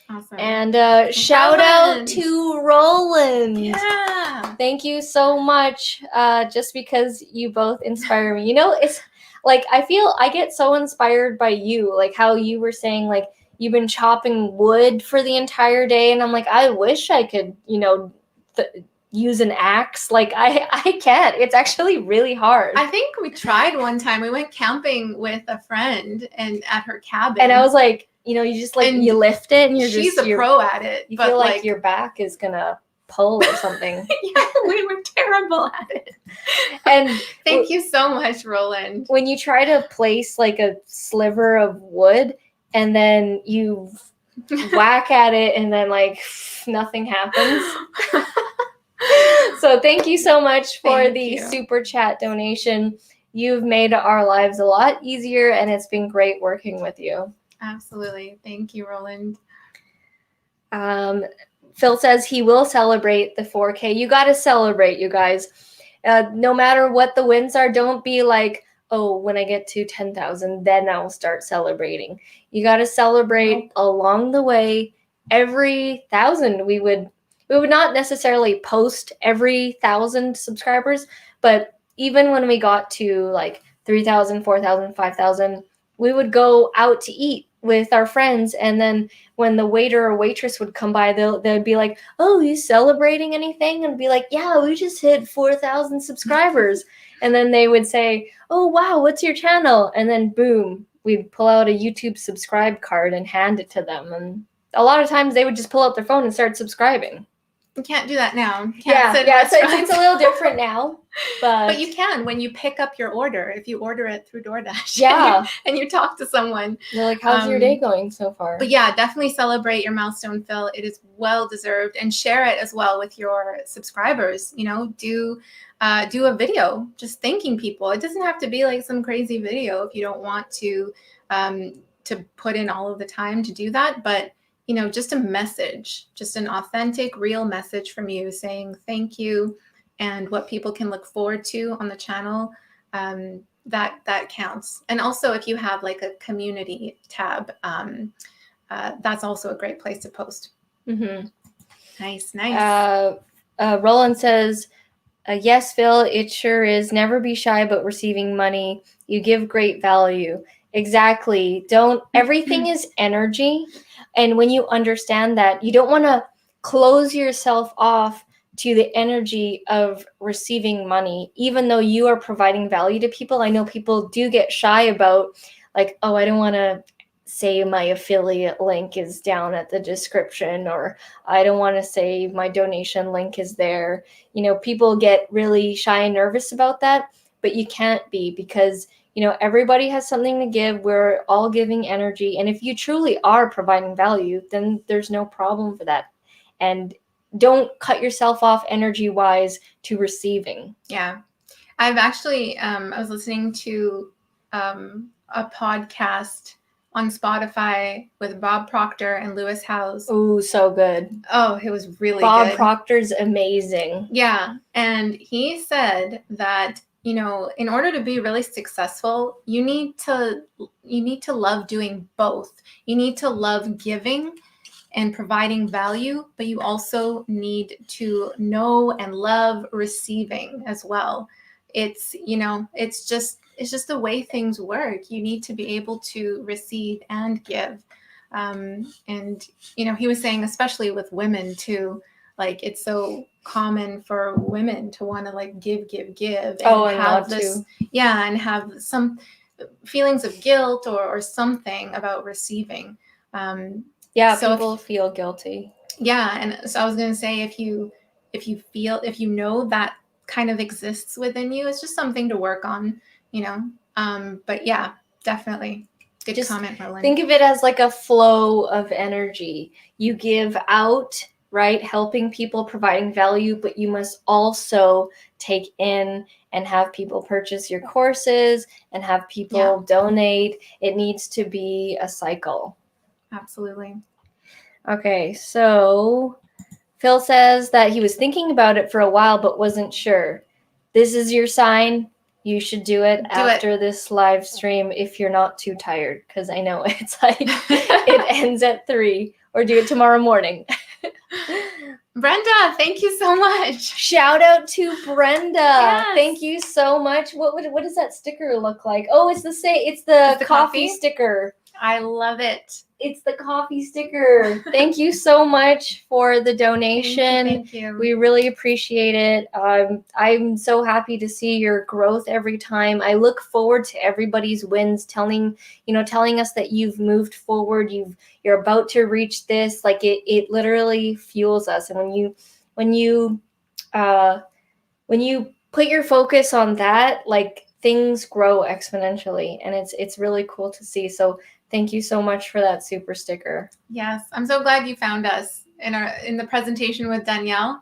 Awesome. And shout out to Roland. Yeah. Thank you so much. Just because you both inspire me. It's like I get so inspired by you, like how you were saying, like you've been chopping wood for the entire day, and I'm like, I wish I could, use an axe. Like I can't. It's actually really hard. I think we tried one time. We went camping with a friend and at her cabin. And I was like, you just like you lift it and she's a pro at it. You feel like your back is gonna pull or something. Yeah, we were terrible at it. And thank you so much, Roland. When you try to place like a sliver of wood and then you whack at it and then like nothing happens. So thank you so much for the super chat donation. You've made our lives a lot easier and it's been great working with you. Absolutely. Thank you, Roland. Phil says he will celebrate the 4K. You got to celebrate, you guys. No matter what the wins are, don't be like, oh, when I get to 10,000, then I'll start celebrating. You got to celebrate along the way. Every 1,000, we would not necessarily post every 1,000 subscribers, but even when we got to like 3,000, 4,000, 5,000, we would go out to eat with our friends, and then when the waiter or waitress would come by, they'd be like, oh, you celebrating anything? And be like, yeah, we just hit 4,000 subscribers. And then they would say, oh, wow, what's your channel? And then boom, we'd pull out a YouTube subscribe card and hand it to them. And a lot of times they would just pull out their phone and start subscribing. You can't do that now. So it's a little different now. But you can when you pick up your order, if you order it through DoorDash. Yeah. And you talk to someone. They're like, how's your day going so far? But yeah, definitely celebrate your milestone, Phil. It is well deserved. And share it as well with your subscribers. Do a video just thanking people. It doesn't have to be like some crazy video if you don't want to put in all of the time to do that. But just a message, just an authentic, real message from you saying thank you and what people can look forward to on the channel, that counts. And also if you have like a community tab, that's also a great place to post. Mm-hmm. Nice. Roland says, yes, Phil, it sure is. Never be shy about receiving money. You give great value. Exactly. Everything is energy. And when you understand that, you don't want to close yourself off to the energy of receiving money, even though you are providing value to people. I know people do get shy about like, oh, I don't want to say my affiliate link is down at the description, or I don't want to say my donation link is there. People get really shy and nervous about that, but you can't be, because everybody has something to give. We're all giving energy. And if you truly are providing value, then there's no problem for that. And don't cut yourself off energy-wise to receiving. Yeah. I've actually, I was listening to a podcast on Spotify with Bob Proctor and Lewis Howes. Ooh, so good. Oh, it was really good. Bob Proctor's amazing. Yeah. And he said that, in order to be really successful, you need to love doing both. You need to love giving and providing value, but you also need to know and love receiving as well. It's just the way things work. You need to be able to receive and give. And he was saying, especially with women too, like it's so common for women to want to like give and have this, and have some feelings of guilt or something about receiving. People feel guilty. Yeah, and so I was going to say, if you know that kind of exists within you, it's just something to work on, But yeah, definitely. Good comment, Roland. Think of it as like a flow of energy. You give out, right? Helping people, providing value, but you must also take in and have people purchase your courses and have people donate. It needs to be a cycle. Absolutely. Okay, so Phil says that he was thinking about it for a while but wasn't sure. This is your sign. You should do it after this live stream if you're not too tired, because I know it's like it ends at 3, or do it tomorrow morning. Brenda, thank you so much. Shout out to Brenda. Yes. Thank you so much. What does that sticker look like? Oh, it's the coffee sticker. I love it. It's the coffee sticker. Thank you so much for the donation. Thank you. We really appreciate it. I'm so happy to see your growth every time. I look forward to everybody's wins, telling us that you've moved forward. You're about to reach this. Like it literally fuels us. And when you put your focus on that, like things grow exponentially, and it's really cool to see. So thank you so much for that super sticker. Yes, I'm so glad you found us in the presentation with Danielle.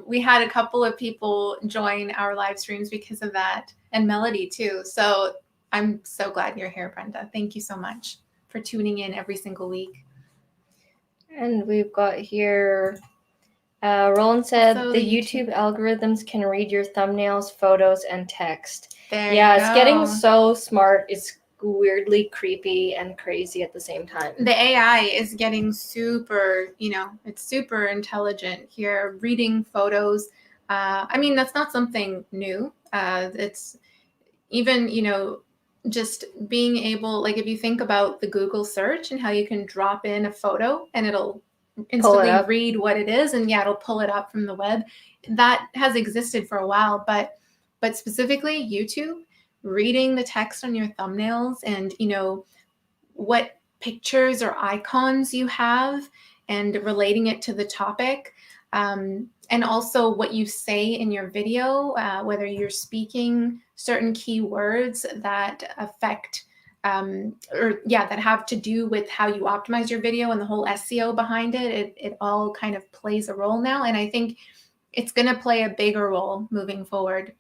We had a couple of people join our live streams because of that, and Melody too. So I'm so glad you're here, Brenda. Thank you so much for tuning in every single week. And we've got here, Roland said the YouTube algorithms can read your thumbnails, photos, and text. It's getting so smart. It's weirdly creepy and crazy at the same time. The AI is getting super, it's super intelligent here, reading photos. That's not something new. It's even, just being able, like if you think about the Google search and how you can drop in a photo and it'll instantly read what it is, and it'll pull it up from the web. That has existed for a while, but specifically YouTube, reading the text on your thumbnails and what pictures or icons you have and relating it to the topic, and also what you say in your video, whether you're speaking certain keywords that affect that have to do with how you optimize your video and the whole SEO behind it. It all kind of plays a role now, and I think it's going to play a bigger role moving forward.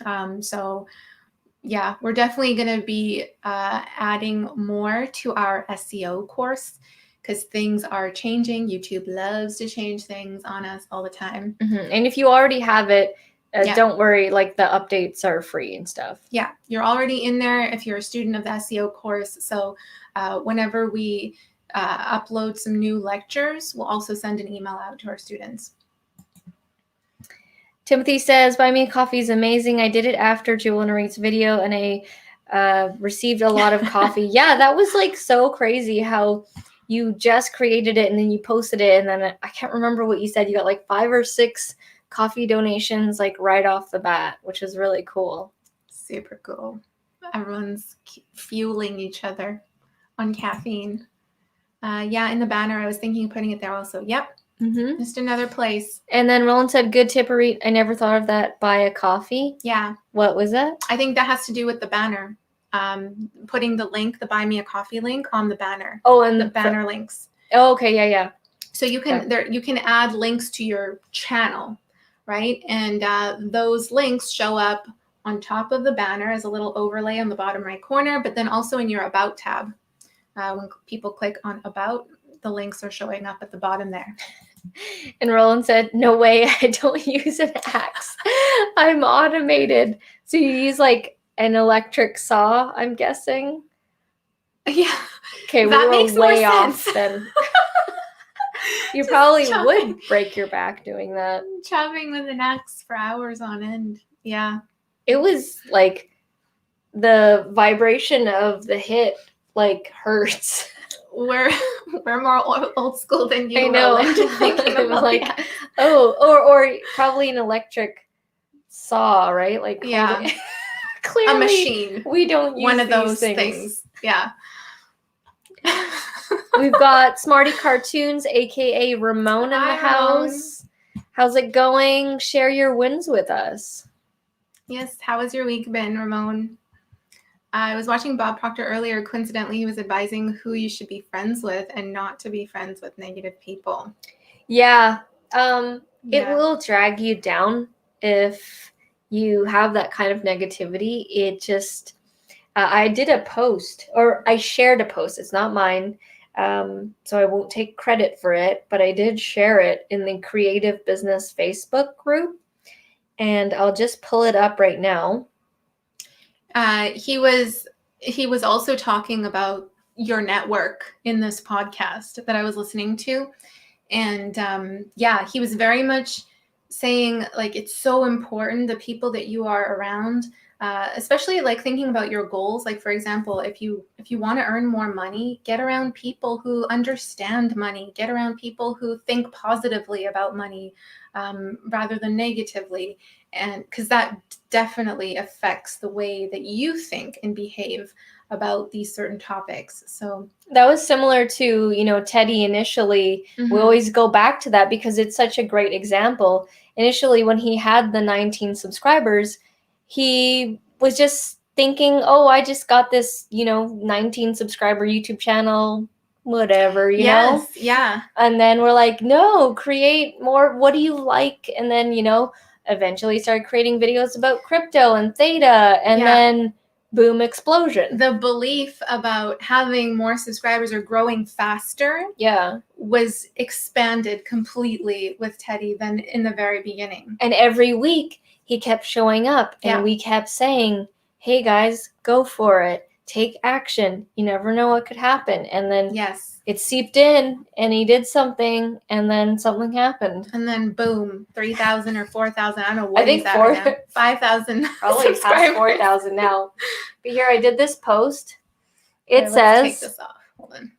We're definitely going to be adding more to our SEO course because things are changing. YouTube loves to change things on us all the time. Mm-hmm. And if you already have it, don't worry, like the updates are free and stuff. Yeah, you're already in there if you're a student of the SEO course. So whenever we upload some new lectures, we'll also send an email out to our students. Timothy says, buy me a coffee is amazing. I did it after Jewel and Arit's video, and I received a lot of coffee. Yeah, that was like so crazy how you just created it and then you posted it, and then I can't remember what you said. You got like 5 or 6 coffee donations like right off the bat, which is really cool. Super cool. Everyone's fueling each other on caffeine. In the banner, I was thinking of putting it there also. Yep. Mm-hmm. Just another place. And then Roland said, good tip, Orit. I never thought of that. Buy a coffee. Yeah. What was that? I think that has to do with the banner. Putting the link, the Buy Me a Coffee link on the banner. Oh, and the banner links. Oh, okay. Yeah. So you can you can add links to your channel, right? And those links show up on top of the banner as a little overlay on the bottom right corner, but then also in your About tab. When people click on About, the links are showing up at the bottom there. And Roland said, no way, I don't use an axe. I'm automated. So you use like an electric saw, I'm guessing? Yeah. Okay, that we makes were way more off sense. then. You Just probably would break your back doing that. Chopping with an axe for hours on end. Yeah. It was like the vibration of the hit like hurts. We're more old school than you. I know. Like, or probably an electric saw, right? Like yeah, clearly a machine. We don't use one of those things. Yeah. We've got Smarty Cartoons, aka Ramon, in the house. How's it going? Share your wins with us. Yes. How has your week been, Ramon? I was watching Bob Proctor earlier. Coincidentally, he was advising who you should be friends with and not to be friends with negative people. Yeah. It will drag you down if you have that kind of negativity. It just, I did a post, or I shared a post. It's not mine. So I won't take credit for it, but I did share it in the Creative Business Facebook group. And I'll just pull it up right now. He was also talking about your network in this podcast that I was listening to. And he was very much saying like it's so important the people that you are around, especially like thinking about your goals. Like, for example, if you want to earn more money, get around people who understand money, get around people who think positively about money rather than negatively. And because that definitely affects the way that you think and behave about these certain topics. So that was similar to, Teddy initially. Mm-hmm. We always go back to that because it's such a great example. Initially, when he had the 19 subscribers, he was just thinking, oh, I just got this, 19 subscriber YouTube channel, whatever, you know? Yeah. And then we're like, no, create more. What do you like? And then, eventually started creating videos about crypto and theta, and then boom, explosion. The belief about having more subscribers or growing faster was expanded completely with Teddy than in the very beginning. And every week he kept showing up and we kept saying, hey guys, go for it. Take action. You never know what could happen. And then it seeped in and he did something and then something happened. And then boom, 3,000 or 4,000. I don't know what I think he's at right now. 5,000. Probably past 4,000 now. But here, I did this post. It says, let's take this off. Hold on.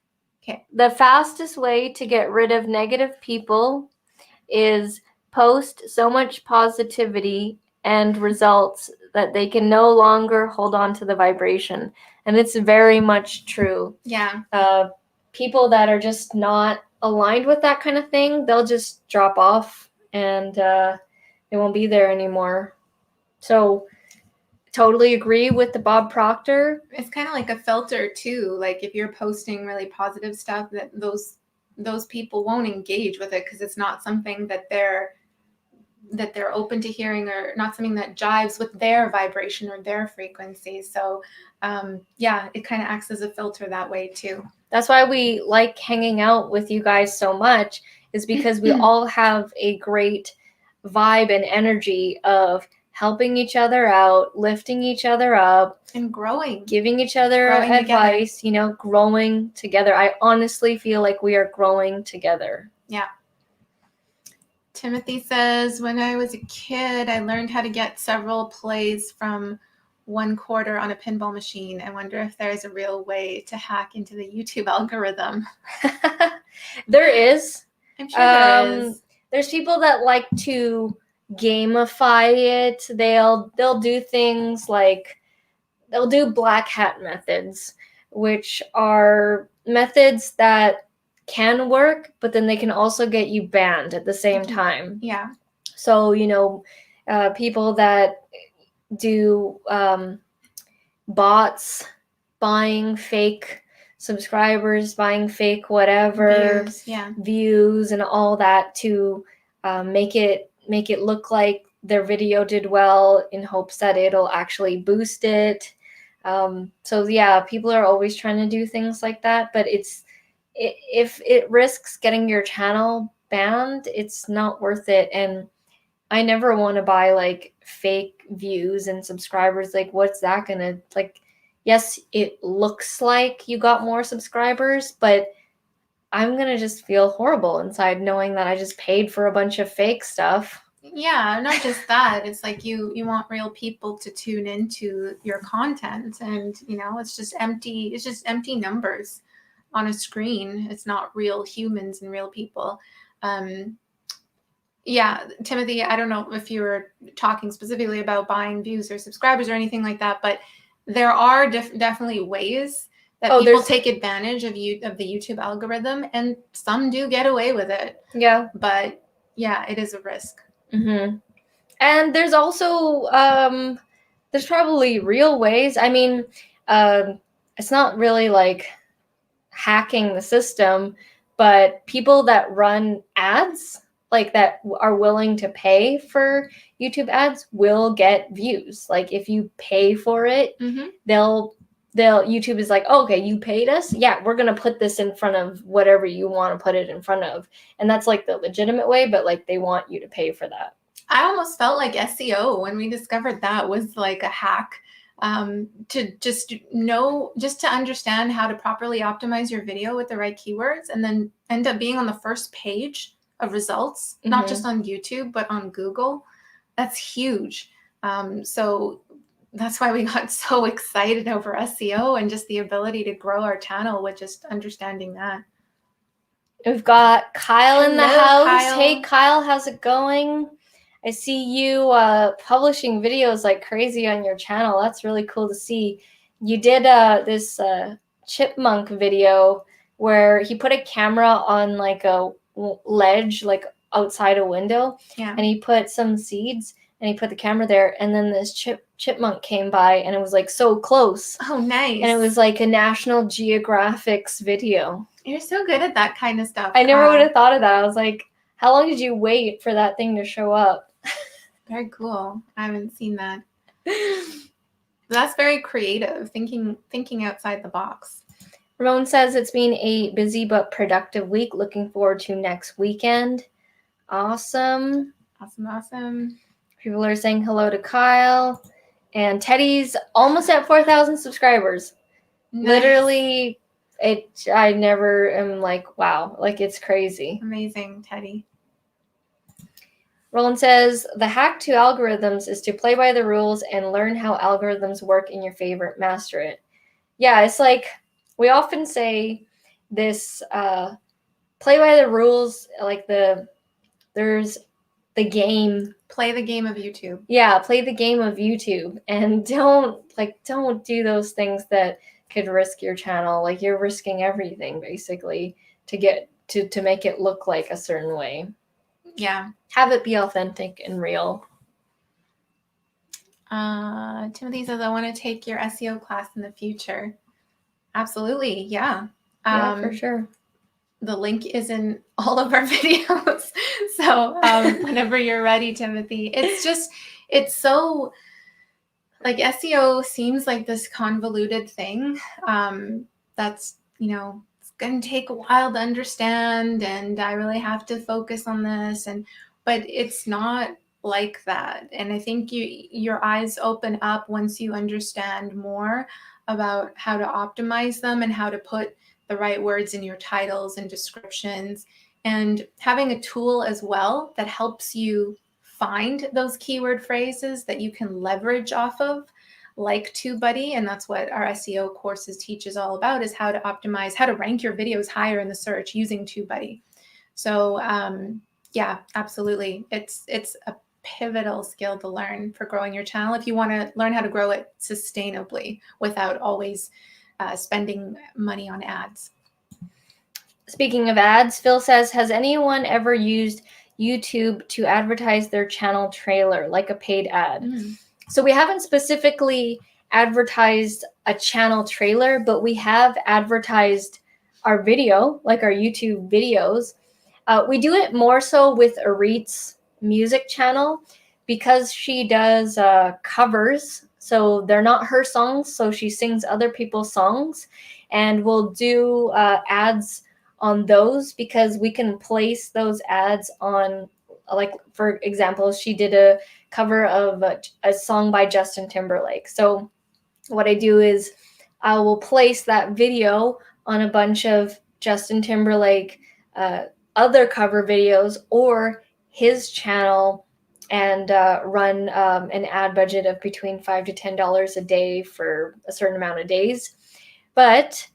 Okay. The fastest way to get rid of negative people is post so much positivity and results that they can no longer hold on to the vibration. And it's very much true. Yeah. People that are just not aligned with that kind of thing, they'll just drop off and they won't be there anymore. So totally agree with the Bob Proctor. It's kind of like a filter too. Like if you're posting really positive stuff, that those people won't engage with it because it's not something that they're open to hearing, or not something that jives with their vibration or their frequency. So it kind of acts as a filter that way too. That's why we like hanging out with you guys so much, is because we all have a great vibe and energy of helping each other out, lifting each other up, and growing, giving each other advice, together. Growing together. I honestly feel like we are growing together. Yeah. Timothy says, when I was a kid, I learned how to get several plays from 1 quarter on a pinball machine. I wonder if there's a real way to hack into the YouTube algorithm. There is. I'm sure there is. There's people that like to gamify it. They'll do things like they'll do black hat methods, which are methods that can work, but then they can also get you banned at the same time. Yeah. So, people that do bots, buying fake subscribers, buying fake whatever, views and all that to make it look like their video did well in hopes that it'll actually boost it. So yeah, people are always trying to do things like that, but if it risks getting your channel banned, it's not worth it. And I never want to buy like fake views and subscribers. Like, what's that gonna, like, yes, it looks like you got more subscribers, but I'm gonna just feel horrible inside knowing that I just paid for a bunch of fake stuff. Yeah, not just that. It's like you want real people to tune into your content, and it's just empty numbers on a screen. It's not real humans and real people. Yeah, Timothy, I don't know if you were talking specifically about buying views or subscribers or anything like that, but there are definitely ways that people take advantage of the YouTube algorithm, and some do get away with it. Yeah. But yeah, it is a risk. Mm-hmm. And there's also, there's probably real ways. I mean, it's not really like hacking the system, but people that run ads, like that are willing to pay for YouTube ads, will get views. Like if you pay for it, YouTube is like, oh, okay, you paid us, yeah, we're gonna put this in front of whatever you want to put it in front of. And that's like the legitimate way, but like they want you to pay for that. I almost felt like SEO when we discovered that was like a hack, to just to understand how to properly optimize your video with the right keywords, and then end up being on the first page of results, not just on YouTube, but on Google. That's huge. So that's why we got so excited over SEO and just the ability to grow our channel with just understanding that. We've got Kyle in the house. Kyle. Hey, Kyle, how's it going? I see you publishing videos like crazy on your channel. That's really cool to see. You did this chipmunk video where he put a camera on like a ledge, like outside a window, and he put some seeds and he put the camera there, and then this chipmunk came by and it was like so close. Oh, nice. And it was like a National Geographic's video. You're so good at that kind of stuff. I never would have thought of that. I was like, how long did you wait for that thing to show up? Very cool. I haven't seen that. That's very creative, thinking outside the box. Ramon says it's been a busy but productive week. Looking forward to next weekend. Awesome. Awesome. People are saying hello to Kyle. And Teddy's almost at 4,000 subscribers. Nice. Literally, I never am like, wow, like it's crazy. Amazing, Teddy. Roland says, the hack to algorithms is to play by the rules and learn how algorithms work in your favorite, master it. Yeah, it's like, we often say this, play by the rules, like there's the game. Play the game of YouTube. Yeah, play the game of YouTube. And don't do those things that could risk your channel. Like you're risking everything basically to get to make it look like a certain way. Yeah. Have it be authentic and real. Timothy says, I want to take your SEO class in the future. Absolutely. Yeah. Yeah, for sure. The link is in all of our videos. So whenever you're ready, Timothy, it's so like SEO seems like this convoluted thing. That's, it's going to take a while to understand, and I really have to focus on this. But it's not like that. And I think your eyes open up once you understand more about how to optimize them and how to put the right words in your titles and descriptions, and having a tool as well that helps you find those keyword phrases that you can leverage off of, like TubeBuddy. And that's what our SEO courses teaches all about, is how to optimize, how to rank your videos higher in the search using TubeBuddy. So yeah, absolutely. It's a pivotal skill to learn for growing your channel if you want to learn how to grow it sustainably without always spending money on ads. speaking of ads, Phil says, has anyone ever used YouTube to advertise their channel trailer, like a paid ad? So we haven't specifically advertised a channel trailer, but we have advertised our video, like our YouTube videos. We do it more so with Arit's music channel because she does covers. So they're not her songs, so she sings other people's songs. And we'll do ads on those because we can place those ads on, like, for example, she did a cover of a song by Justin Timberlake. So what I do is I will place that video on a bunch of Justin Timberlake other cover videos or his channel and run an ad budget of between $5 to $10 a day for a certain amount of days. But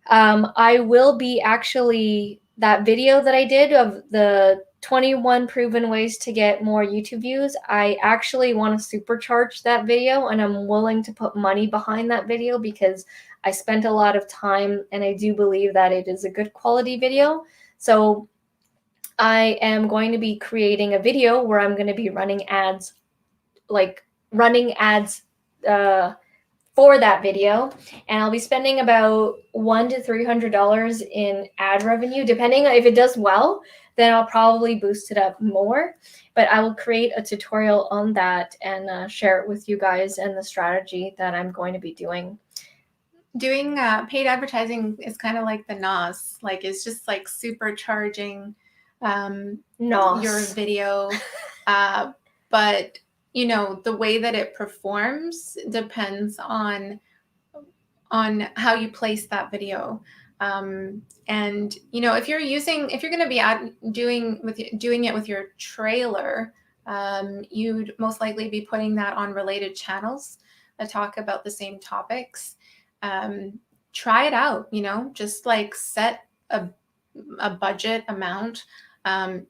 I will be actually, that video that I did of the 21 proven ways to get more YouTube views, I actually want to supercharge that video, and I'm willing to put money behind that video because I spent a lot of time and I do believe that it is a good quality video. So I am going to be creating a video where I'm going to be running ads, for that video, and I'll be spending about $100 to $300 in ad revenue. Depending on if it does well, then I'll probably boost it up more. But I will create a tutorial on that and share it with you guys and the strategy that I'm going to be doing. Doing paid advertising is kind of like the NOS, like it's just like supercharging your video, but you know, the way that it performs depends on how you place that video. And you know, if you're going to be doing it with your trailer, you'd most likely be putting that on related channels that talk about the same topics. Try it out, you know, just like set a budget amount.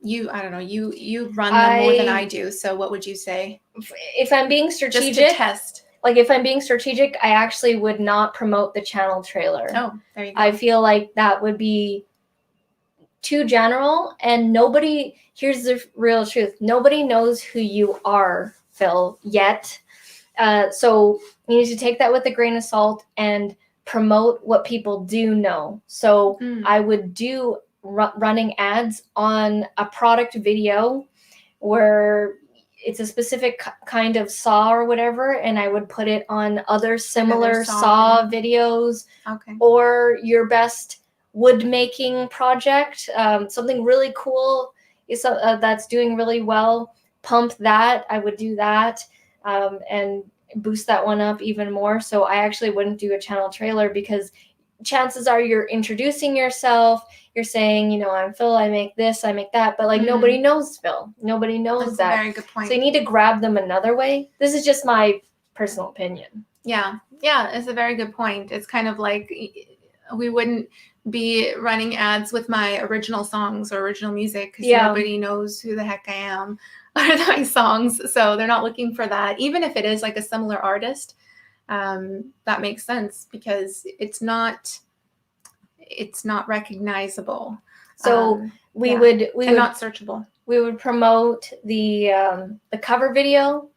You run them more than I do. So what would you say? If I'm being strategic, just to test. Like if I'm being strategic, I actually would not promote the channel trailer. Oh, there you go. I feel like that would be too general, and here's the real truth. Nobody knows who you are, Phil, yet. So you need to take that with a grain of salt and promote what people do know. So I would do running ads on a product video where it's a specific kind of saw or whatever, and I would put it on other similar saw videos. Okay. Or your best wood making project, something really cool is that's doing really well. Pump that. I would do that and boost that one up even more. So I actually wouldn't do a channel trailer because chances are you're introducing yourself. You're saying, you know, I'm Phil, I make this, I make that, but like nobody knows Phil. Nobody knows that. That's a very good point. So you need to grab them another way. This is just my personal opinion. Yeah, it's a very good point. It's kind of like we wouldn't be running ads with my original songs or original music because nobody knows who the heck I am or my songs. So they're not looking for that. Even if it is like a similar artist, that makes sense because it's not recognizable. So we would not searchable. We would promote the cover video.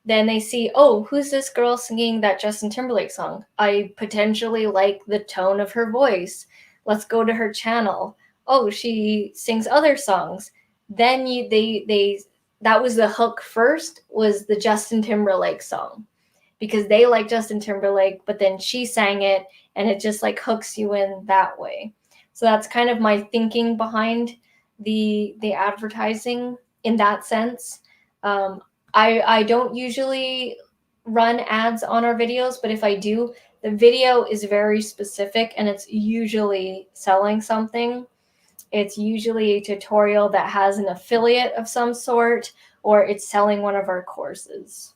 Then they see, oh, who's this girl singing that Justin Timberlake song? I potentially like the tone of her voice. Let's go to her channel. Oh, she sings other songs. Then that was the hook first, was the Justin Timberlake song. Because they like Justin Timberlake, but then she sang it, and it just like hooks you in that way. So that's kind of my thinking behind the advertising in that sense. I don't usually run ads on our videos, but if I do, the video is very specific and it's usually selling something. It's usually a tutorial that has an affiliate of some sort, or it's selling one of our courses.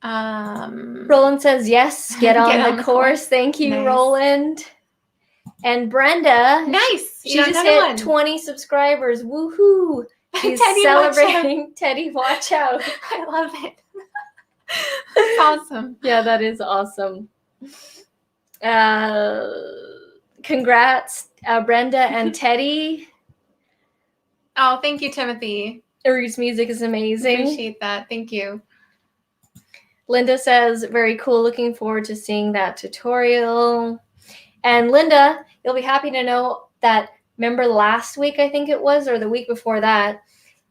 Roland says, yes, get on the course. Thank you, nice. Roland. And Brenda. Nice. She just hit 20 subscribers. Woohoo. She's Teddy, celebrating. Teddy, watch out. I love it. That's awesome. Yeah, that is awesome. Congrats, Brenda and Teddy. Oh, thank you, Timothy. Ori's music is amazing. Appreciate that. Thank you. Linda says, very cool. Looking forward to seeing that tutorial. And Linda, you'll be happy to know that, remember last week, I think it was, or the week before that,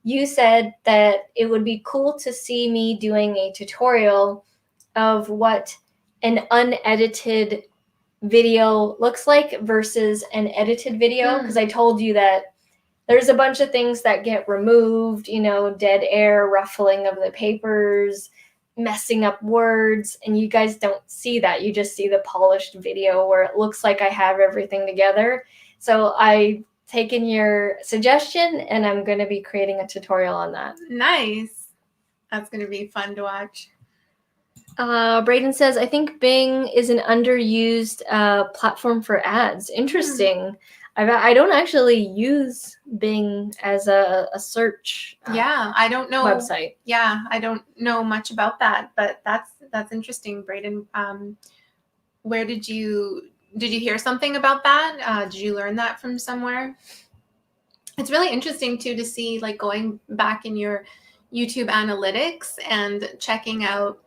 you said that it would be cool to see me doing a tutorial of what an unedited video looks like versus an edited video. Because I told you that there's a bunch of things that get removed, dead air, ruffling of the papers, messing up words, and you guys don't see that. You just see the polished video where it looks like I have everything together. So I've taken your suggestion and I'm going to be creating a tutorial on that. Nice. That's going to be fun to watch. Braden says, I think Bing is an underused platform for ads. Interesting. I don't actually use Bing as a search I don't know website. Yeah, I don't know much about that, but that's interesting, Braden. Where did you hear something about that? Did you learn that from somewhere? It's really interesting too to see, like, going back in your YouTube analytics and checking out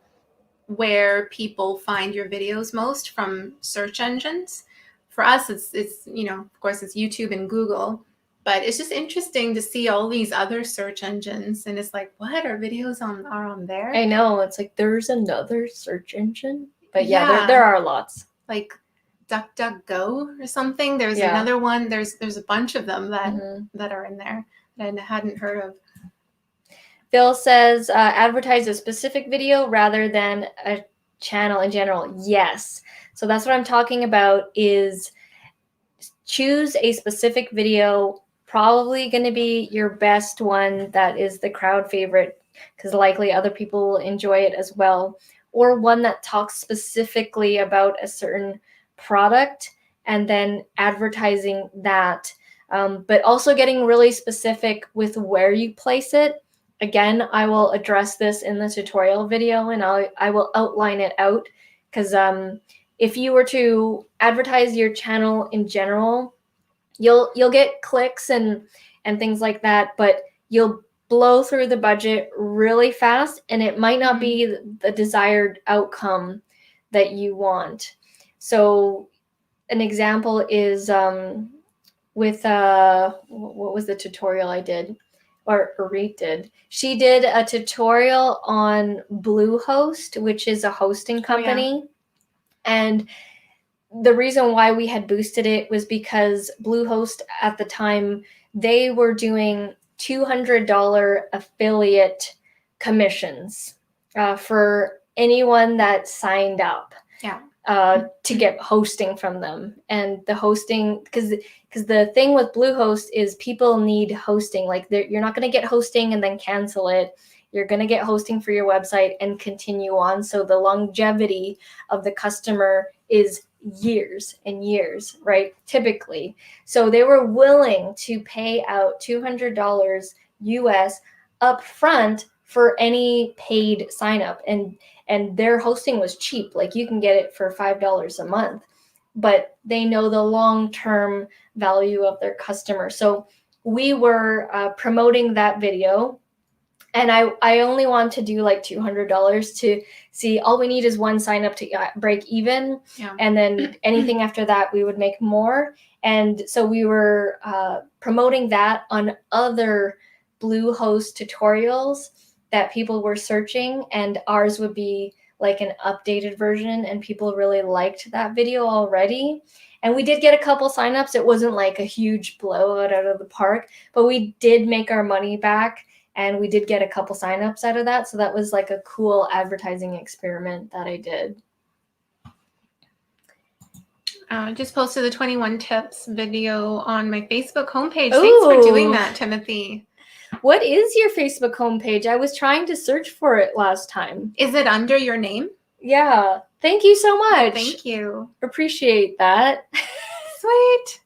where people find your videos most from search engines. For us, it's of course it's YouTube and Google, but it's just interesting to see all these other search engines, and it's like, what, our videos are on there? I know, it's like there's another search engine, but there are lots. Like DuckDuckGo or something. There's another one. There's a bunch of them that are in there that I hadn't heard of. Phil says, advertise a specific video rather than a channel in general. Yes. So that's what I'm talking about, is choose a specific video, probably going to be your best one that is the crowd favorite, because likely other people will enjoy it as well, or one that talks specifically about a certain product and then advertising that, but also getting really specific with where you place it. Again, I will address this in the tutorial video, and I will outline it out, because if you were to advertise your channel in general, you'll get clicks and things like that, but you'll blow through the budget really fast, and it might not be the desired outcome that you want. So an example is with what was the tutorial I did? Or Reed did. She did a tutorial on Bluehost, which is a hosting company. And the reason why we had boosted it was because Bluehost at the time, they were doing $200 affiliate commissions for anyone that signed up. To get hosting from them. And the hosting, because the thing with Bluehost is people need hosting. Like, you're not going to get hosting and then cancel it. You're going to get hosting for your website and continue on. So the longevity of the customer is years and years, right? Typically. So they were willing to pay out $200 US upfront for any paid sign up. And their hosting was cheap. Like, you can get it for $5 a month, but they know the long-term value of their customer. So we were promoting that video, and I only want to do like $200 to see. All we need is one sign up to break even. And then anything after that, we would make more. And so we were promoting that on other Bluehost tutorials that people were searching, and ours would be like an updated version, and people really liked that video already. And we did get a couple signups. It wasn't like a huge blowout out of the park, but we did make our money back, and we did get a couple signups out of that. So that was like a cool advertising experiment that I did. Just posted the 21 tips video on my Facebook homepage. Thanks for doing that, Timothy. What is your Facebook homepage? I was trying to search for it last time. Is it under your name? Yeah. Thank you so much. Thank you. Appreciate that. Sweet.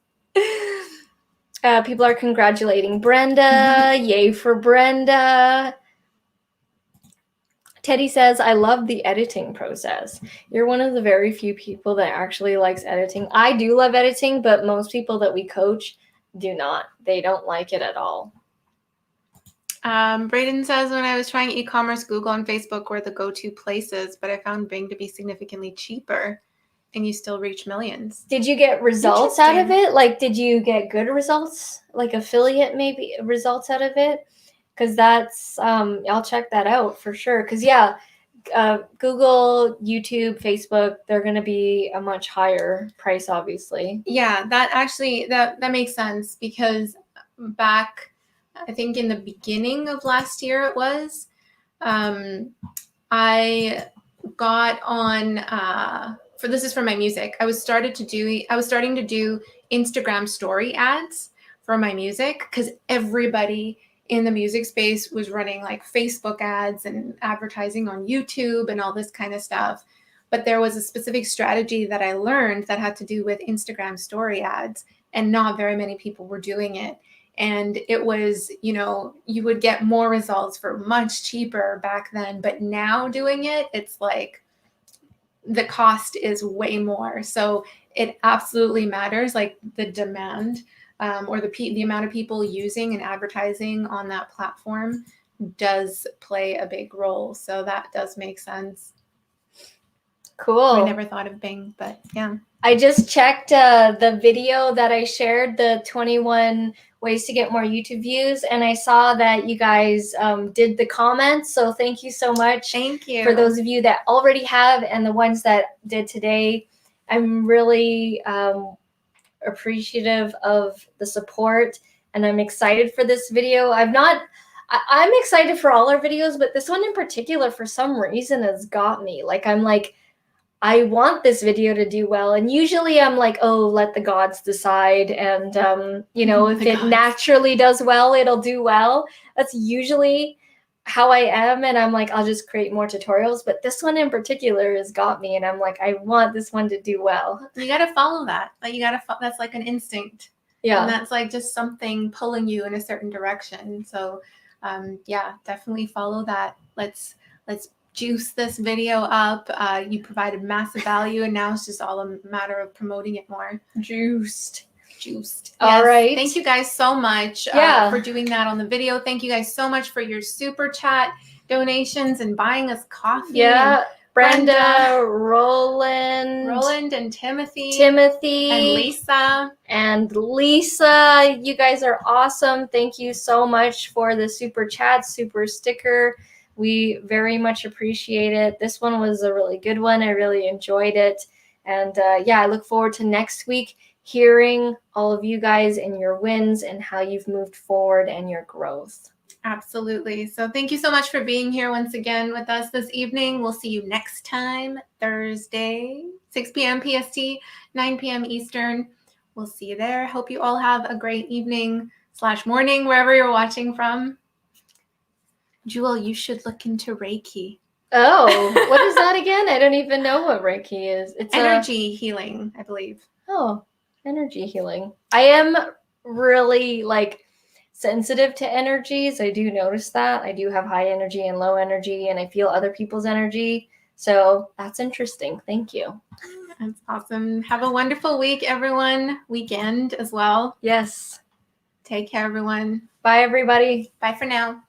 People are congratulating Brenda. Yay for Brenda. Teddy says, I love the editing process. You're one of the very few people that actually likes editing. I do love editing, but most people that we coach do not. They don't like it at all. Braden says, when I was trying e-commerce, Google and Facebook were the go-to places, but I found Bing to be significantly cheaper, and you still reach millions. Did you get results out of it? Like, did you get good results? Like affiliate maybe results out of it? Because that's, I'll check that out for sure. Because Google, YouTube, Facebook, they're going to be a much higher price, obviously. Yeah, that actually, that makes sense, because back, I think in the beginning of last year it was, I got on, this is for my music. I was starting to do Instagram story ads for my music, because everybody in the music space was running like Facebook ads and advertising on YouTube and all this kind of stuff. But there was a specific strategy that I learned that had to do with Instagram story ads, and not very many people were doing it. And it was, you would get more results for much cheaper back then. But now doing it, it's like the cost is way more. So it absolutely matters, like the demand or the amount of people using and advertising on that platform does play a big role. So that does make sense. Cool. I never thought of Bing, but yeah. I just checked the video that I shared, the 21 ways to get more YouTube views, and I saw that you guys did the comments. So thank you so much. Thank you. For those of you that already have and the ones that did today. I'm really appreciative of the support, and I'm excited for this video. I'm excited for all our videos, but this one in particular, for some reason, has got me. Like, I'm like, I want this video to do well. And usually I'm like, oh, let the gods decide. And, if it naturally does well, it'll do well. That's usually how I am. And I'm like, I'll just create more tutorials. But this one in particular has got me. And I'm like, I want this one to do well. You got to follow that. Like, that's like an instinct. Yeah. And that's like just something pulling you in a certain direction. So, definitely follow that. Let's juice this video up. You provided massive value, and now it's just all a matter of promoting it more. Juiced. Yes. All right. Thank you guys so much for doing that on the video. Thank you guys so much for your super chat donations and buying us coffee. Yeah. Brenda, Roland and Timothy, and Lisa. You guys are awesome. Thank you so much for the super chat, super sticker. We very much appreciate it. This one was a really good one. I really enjoyed it. And I look forward to next week hearing all of you guys and your wins and how you've moved forward and your growth. Absolutely. So thank you so much for being here once again with us this evening. We'll see you next time, Thursday, 6 p.m. PST, 9 p.m. Eastern. We'll see you there. Hope you all have a great evening/morning, wherever you're watching from. Jewel, you should look into Reiki. Oh, what is that again? I don't even know what Reiki is. It's energy healing, I believe. Oh, energy healing. I am really sensitive to energies. I do notice that. I do have high energy and low energy, and I feel other people's energy. So that's interesting. Thank you. That's awesome. Have a wonderful week, everyone. Weekend as well. Yes. Take care, everyone. Bye, everybody. Bye for now.